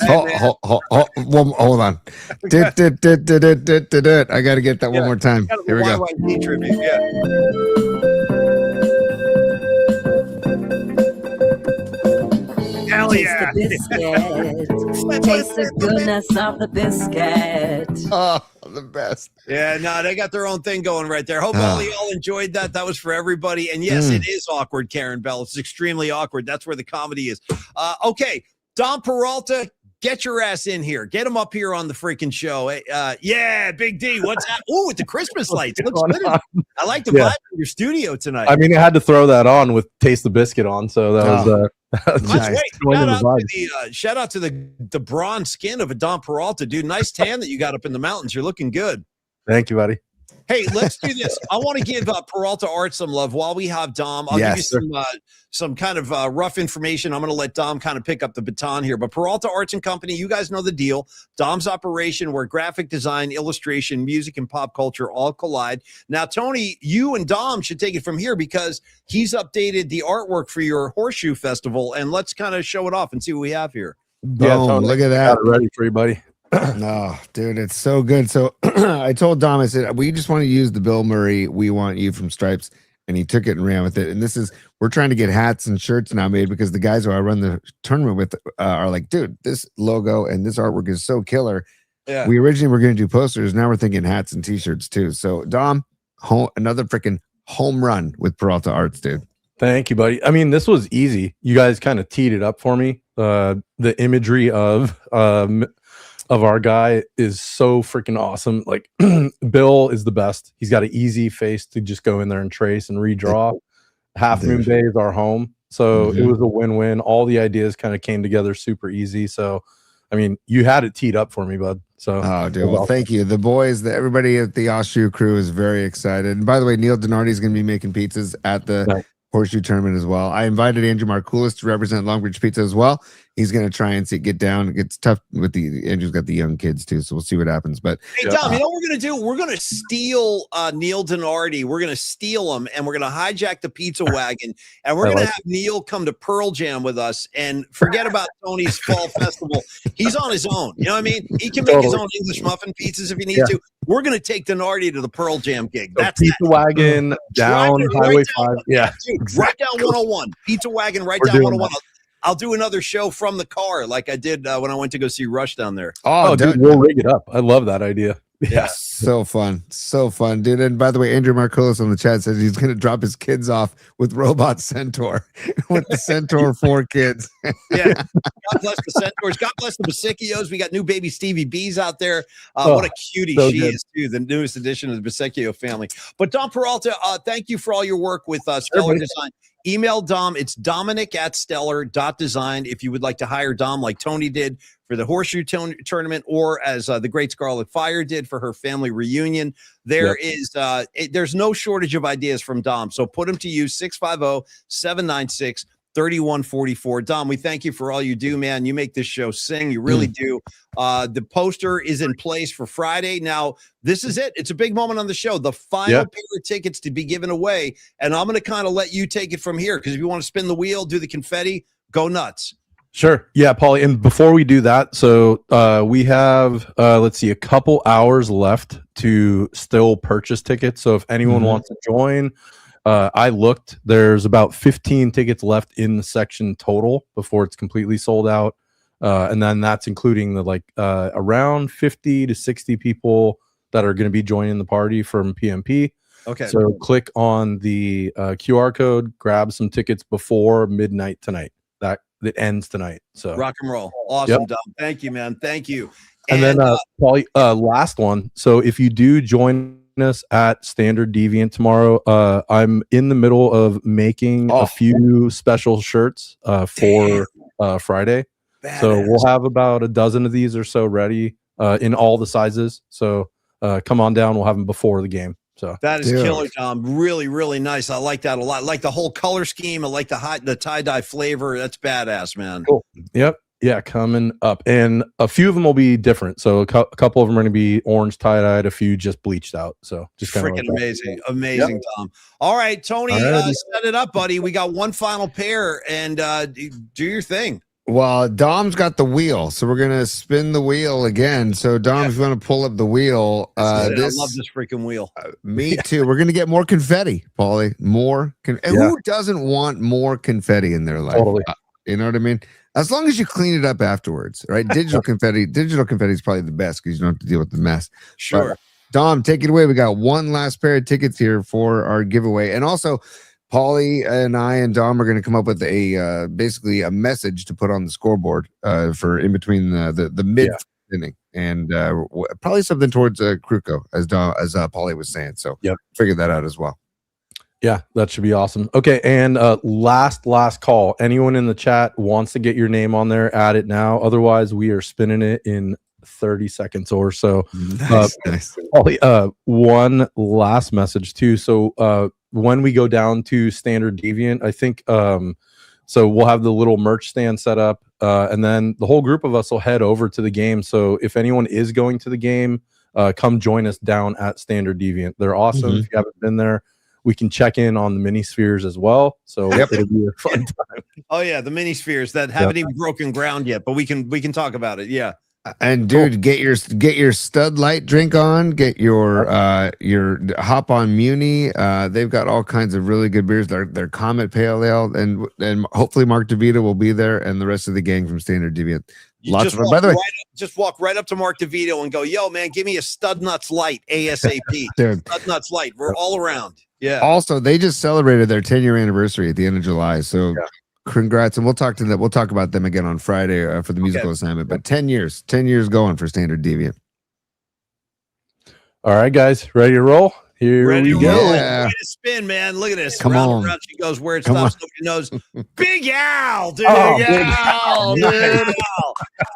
Hold on. I got to get that one more time. Here we go. Tribute, yeah. Hell yeah. Taste the goodness of the biscuit. Oh, the best. Yeah, no, they got their own thing going right there. Hope all y'all enjoyed that. That was for everybody. And yes, it is awkward, Karen Bell. It's extremely awkward. That's where the comedy is. Okay, Dom Peralta, get your ass in here. Get him up here on the freaking show. Yeah, Big D, what's that? Oh, with the Christmas lights. Looks good. I like the vibe in your studio tonight. I mean, I had to throw that on with Taste the Biscuit on, so that was nice. Shout out to the bronze skin of a Dom Peralta, dude. Nice tan that you got up in the mountains. You're looking good. Thank you, buddy. Hey, let's do this. I want to give Peralta Art some love while we have Dom. I'll give you some kind of rough information. I'm going to let Dom kind of pick up the baton here. But Peralta Arts and Company, you guys know the deal. Dom's operation where graphic design, illustration, music, and pop culture all collide. Now, Tony, you and Dom should take it from here because he's updated the artwork for your Horseshoe Festival. And let's kind of show it off and see what we have here. Boom, yeah, totally. Look at that. Got it ready for you, buddy. No, dude, it's so good. So I told Dom, I said, we just want to use the Bill Murray "We Want You" from Stripes, and he took it and ran with it. And we're trying to get hats and shirts now made because the guys who I run the tournament with are like, dude, this logo and this artwork is so killer. Yeah. We originally were going to do posters. Now we're thinking hats and t-shirts too. So Dom, another freaking home run with Peralta Arts, dude. Thank you, buddy. I mean, this was easy. You guys kind of teed it up for me. The imagery of our guy is so freaking awesome. Like Bill is the best. He's got an easy face to just go in there and trace and redraw. Half Moon Bay is our home. So it was a win-win. All the ideas kind of came together super easy. So, I mean, you had it teed up for me, bud. So, oh, dude. Well, thank you. The boys, everybody at the Horseshoe crew is very excited. And by the way, Neil Donardi is going to be making pizzas at the Horseshoe tournament as well. I invited Andrew Markoulis to represent Longbridge Pizza as well. He's going to try and get down. It gets tough with Andrew's got the young kids too, so we'll see what happens. But hey, Dom, you know what we're going to do? We're going to steal Neil Donardi. We're going to steal him, and we're going to hijack the pizza wagon, and we're going to have Neil come to Pearl Jam with us, and forget about Tony's fall festival. He's on his own. You know what I mean? He can make his own English muffin pizzas if he needs to. We're going to take Donardi to the Pearl Jam gig. That's pizza wagon down Highway 5. Yeah, dude, right down 101. Pizza wagon right down 101. I'll do another show from the car like I did when I went to go see Rush down there. Oh, dude, we'll rig it up. I love that idea. Yeah. So fun, dude. And by the way, Andrew Markoulis on the chat says he's going to drop his kids off with Robot Centaur, with the Centaur 4 kids. Yeah. God bless the Centaurs. God bless the Basicchios. We got new baby Stevie B's out there. What a cutie she is, too. The newest addition of the Basicchio family. But Dom Peralta, thank you for all your work with Stellar Design. Email Dom. It's Dominic@stellar.design if you would like to hire Dom like Tony did for the Horseshoe tournament, or as the Great Scarlet Fire did for her family reunion. There's no shortage of ideas from Dom. So put them to use. 650-796-3144. Dom, we thank you for all you do, man. You make this show sing. You really do. The poster is in place for Friday. Now, this is it. It's a big moment on the show. The final pair of tickets to be given away. And I'm going to kind of let you take it from here because if you want to spin the wheel, do the confetti, go nuts. Sure. Yeah, Paulie. And before we do that, so we have, let's see, a couple hours left to still purchase tickets. So if anyone wants to join, I looked, there's about 15 tickets left in the section total before it's completely sold out. And then that's including the around 50 to 60 people that are going to be joining the party from PMP. Okay. So click on the QR code, grab some tickets before midnight tonight. That ends tonight. So rock and roll. Awesome, Dom. Thank you, man. Thank you. And then Paulie, last one. So if you do join us at Standard Deviant tomorrow, I'm in the middle of making a few special shirts for Friday. Badass. So we'll have about a dozen of these or so ready in all the sizes. So come on down. We'll have them before the game. So that is killer, Tom. Really, really nice. I like that a lot. I like the whole color scheme. I like the tie-dye flavor. That's badass, man. Cool. Yep. Yeah, coming up. And a few of them will be different. So a couple of them are going to be orange tie-dyed, a few just bleached out. So just kind freaking amazing. Amazing, Tom. All right, Tony, set it up, buddy. We got one final pair, and do your thing. Well, Dom's got the wheel, so we're gonna spin the wheel again. So, Dom, if you want to pull up the wheel, I love this freaking wheel. Me too. We're gonna get more confetti, Paulie. Who doesn't want more confetti in their life? Totally. You know what I mean? As long as you clean it up afterwards, right? Digital confetti is probably the best because you don't have to deal with the mess. Sure. But, Dom, take it away. We got one last pair of tickets here for our giveaway, and also, Paulie and I and Dom are going to come up with a basically a message to put on the scoreboard for in between the mid inning, and probably something towards Kruko, as Paulie was saying. So figure that out as well. Yeah, that should be awesome. Okay, and last call. Anyone in the chat wants to get your name on there, add it now. Otherwise, we are spinning it in 30 seconds or so. Nice. Paulie, one last message too. So when we go down to standard deviant, I think so we'll have the little merch stand set up, and then the whole group of us will head over to the game. So if anyone is going to the game, come join us down at standard deviant. They're awesome. If you haven't been there, we can check in on the mini spheres as well. So it'll be a fun time. Oh yeah, the mini spheres that haven't even broken ground yet, but we can talk about it. Yeah. And dude, get your Stud Light drink on. Get your Hop on Muni. They've got all kinds of really good beers. Their Comet Pale Ale, and hopefully Mark DeVito will be there, and the rest of the gang from Standard Deviant. Lots of fun. By the way, just walk right up to Mark DeVito and go, "Yo, man, give me a Stud Nuts Light ASAP." Dude. Stud Nuts Light. We're all around. Yeah. Also, they just celebrated their 10-year anniversary at the end of July. So. Congrats, and we'll talk about them again on Friday for the musical assignment. But 10 years going for Standard Deviant. All right, guys, ready to roll? Here we go. Way to spin, man. Look at this. Come round on. and round she goes. Where it stops, nobody knows. Big Al, dude. Big Al, Al, dude.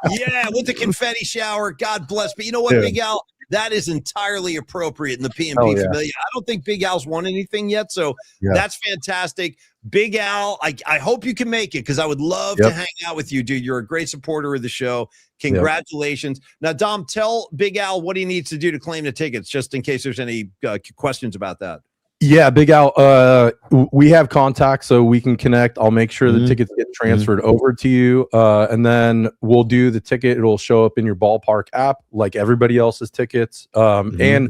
Yeah, with the confetti shower. God bless. But you know what, Big Al? That is entirely appropriate in the PNP Familia. I don't think Big Al's won anything yet, so that's fantastic. Big Al, I hope you can make it because I would love to hang out with you, dude. You're a great supporter of the show. Congratulations. Now, Dom, tell Big Al what he needs to do to claim the tickets, just in case there's any questions about that. Yeah, Big Al, we have contacts, so we can connect. I'll make sure the tickets get transferred over to you, and then we'll do the ticket. It'll show up in your ballpark app like everybody else's tickets. And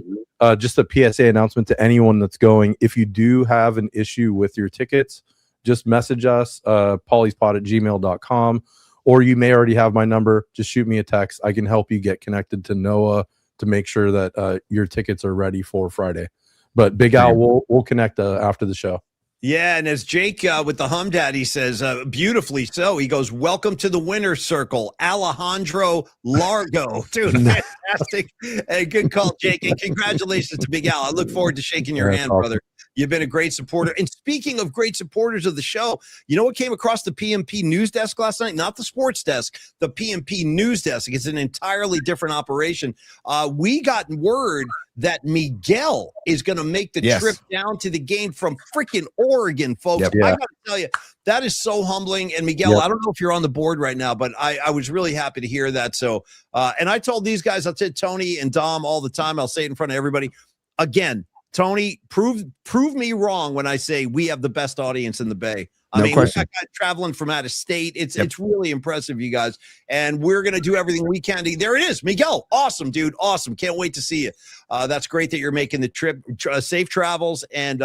just a PSA announcement to anyone that's going. If you do have an issue with your tickets, just message us, pauliespot@gmail.com, or you may already have my number. Just shoot me a text. I can help you get connected to Noah to make sure that your tickets are ready for Friday. But Big Al, we'll connect after the show. Yeah, and as Jake with the Hum Daddy says, beautifully so, he goes, "Welcome to the winner's circle, Alejandro Largo." Dude, fantastic. Hey, good call, Jake, and congratulations to Big Al. I look forward to shaking your hand, brother. You've been a great supporter. And speaking of great supporters of the show, you know what came across the PMP news desk last night? Not the sports desk, the PMP news desk. It's an entirely different operation. We got word that Miguel is going to make the trip down to the game from freaking Oregon, folks. I got to tell you, that is so humbling. And Miguel, I don't know if you're on the board right now, but I was really happy to hear that. So, and I told these guys, I'll tell Tony and Dom all the time, I'll say it in front of everybody. Again, Tony, prove me wrong when I say we have the best audience in the Bay. I mean, we've got guys traveling from out of state. It's really impressive, you guys. And we're going to do everything we can to. There it is, Miguel. Awesome, dude. Awesome. Can't wait to see you. That's great that you're making the trip. Safe travels. And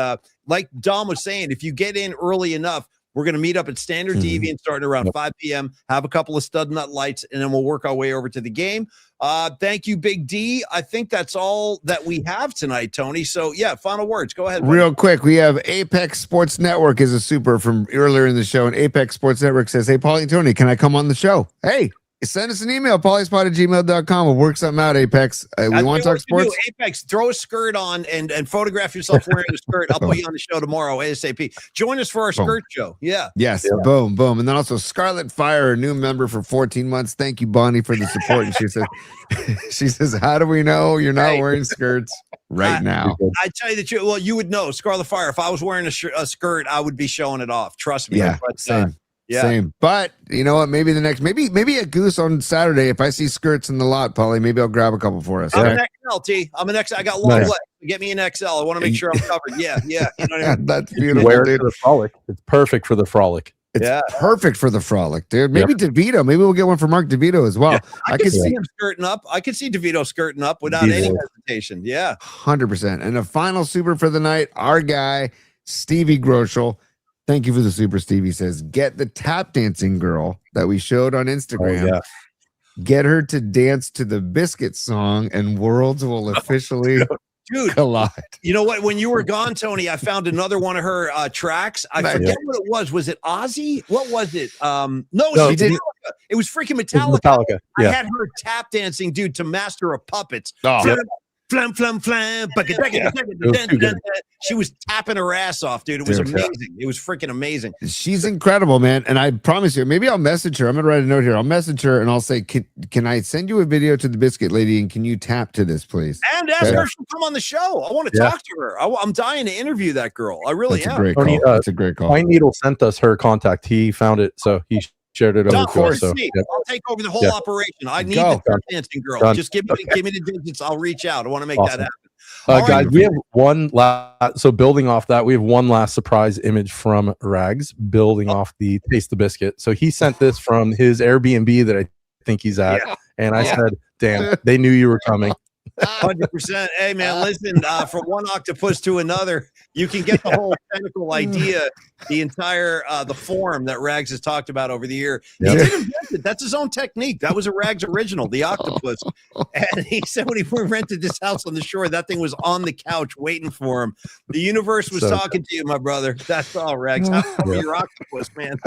like Dom was saying, if you get in early enough, we're going to meet up at Standard Deviant starting around 5 p.m., have a couple of Stud Nut Lights, and then we'll work our way over to the game. Thank you, Big D. I think that's all that we have tonight, Tony. So, yeah, final words. Go ahead. Real quick, we have Apex Sports Network is a super from earlier in the show, and Apex Sports Network says, "Hey, Paulie and Tony, can I come on the show?" Hey, send us an email, pauliespot@gmail.com. We'll work something out, Apex. We want to talk sports. Apex, throw a skirt on and photograph yourself wearing a skirt. I'll put you on the show tomorrow, ASAP. Join us for our skirt show. Yeah. Yes. Yeah. Boom, boom. And then also Scarlet Fire, a new member for 14 months. Thank you, Bonnie, for the support. And she says, how do we know you're not wearing skirts right now? I tell you the truth. Well, you would know, Scarlet Fire. If I was wearing a skirt, I would be showing it off. Trust me. Yeah. But, same. Same, but you know what? Maybe maybe a goose on Saturday. If I see skirts in the lot, Paulie, maybe I'll grab a couple for us. I'm an XL, T. I'm an XL. I got long legs. Get me an XL. I want to make sure I'm covered. Yeah. You know what I mean? That's beautiful. Wear it for the frolic. It's perfect for the frolic. It's perfect for the frolic, dude. Maybe DeVito. Maybe we'll get one for Mark DeVito as well. Yeah, I can see him skirting up. I can see DeVito skirting up without any hesitation. Yeah. 100%. And the final super for the night, our guy, Stevie Groschel. Thank you for the super, Stevie says, get the tap dancing girl that we showed on Instagram. Get her to dance to the Biscuit song and worlds will officially collide. You know what? When you were gone, Tony, I found another one of her tracks. I forget what it was. Was it Ozzy? What was it? No, it was Metallica. It was freaking Metallica. I had her tap dancing, dude, to Master of Puppets. Flam, flam, flam. She was tapping her ass off, dude. It was amazing. It was freaking amazing. She's incredible, man. And I promise you, maybe I'll message her. I'm going to write a note here. I'll message her and I'll say, can I send you a video to the Biscuit Lady and can you tap to this, please? And ask her if she'll come on the show. I want to talk to her. I'm dying to interview that girl. I really am. That's a great call. Pine Needle sent us her contact. He found it, so he shared it over to us. So, I'll take over the whole operation. I need the tap dancing girl. Done. Just give me the digits. I'll reach out. I want to make that happen. Guys, we have one last. So building off that, we have one last surprise image from Rags, building off the Taste the Biscuit. So he sent this from his Airbnb that I think he's at, and I said, "Damn, they knew you were coming." 100%. Hey, man, listen, from one octopus to another, you can get the whole technical idea, the entire the form that Rags has talked about over the year. He didn't invent it. That's his own technique. That was a Rags original, the octopus. And he said when he rented this house on the shore, that thing was on the couch waiting for him. The universe was talking to you, my brother. That's all, Rags. How about your octopus, man?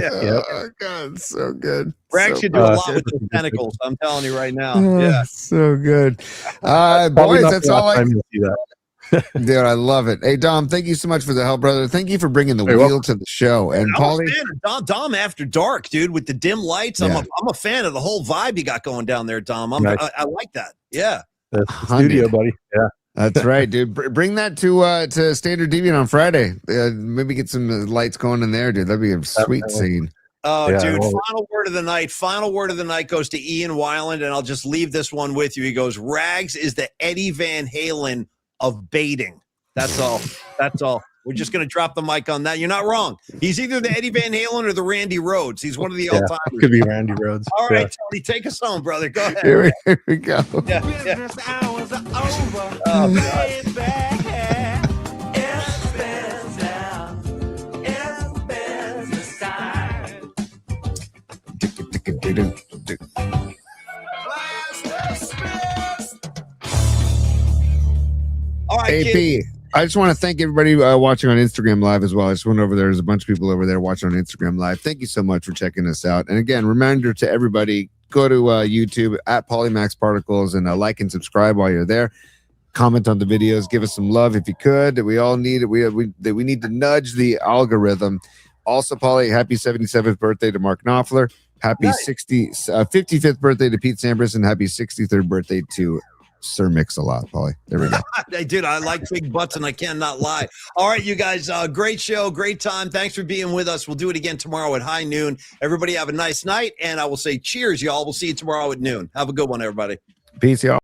Oh, God, so good. Rags should do a lot with the tentacles. I'm telling you right now. So good. Boys, that's all I can see that. Dude, I love it. Hey, Dom, thank you so much for the help, brother. Thank you for bringing the wheel to the show. And Paulie, Dom after dark, dude, with the dim lights. I'm a fan of the whole vibe you got going down there, Dom. I like that. Yeah. That's the studio, buddy. Yeah. That's right, dude. Bring that to Standard Deviant on Friday. Maybe get some lights going in there, dude. That'd be a sweet scene. Oh, dude, final word of the night. Final word of the night goes to Ian Weiland, and I'll just leave this one with you. He goes, Rags is the Eddie Van Halen of baiting. That's all. That's all. We're just going to drop the mic on that. You're not wrong. He's either the Eddie Van Halen or the Randy Rhodes. He's one of the all-time. Could be Randy Rhodes. All right, Tony, take us home, brother. Go ahead. Here we go. Business hours are over. Oh, God. All right, AP, I just want to thank everybody watching on Instagram Live as well. I just went over there. There's a bunch of people over there watching on Instagram Live. Thank you so much for checking us out. And again, reminder to everybody, go to YouTube at Polymax Particles and like and subscribe while you're there. Comment on the videos. Give us some love if you could. We all need it. We need to nudge the algorithm. Also, Paulie, happy 77th birthday to Mark Knopfler. Happy 55th birthday to Pete Sampras, and happy 63rd birthday to Sir Mix-a-Lot, Paulie. There we go. Hey, dude, I like big butts, and I cannot lie. All right, you guys, great show, great time. Thanks for being with us. We'll do it again tomorrow at high noon. Everybody have a nice night, and I will say cheers, y'all. We'll see you tomorrow at noon. Have a good one, everybody. Peace, y'all.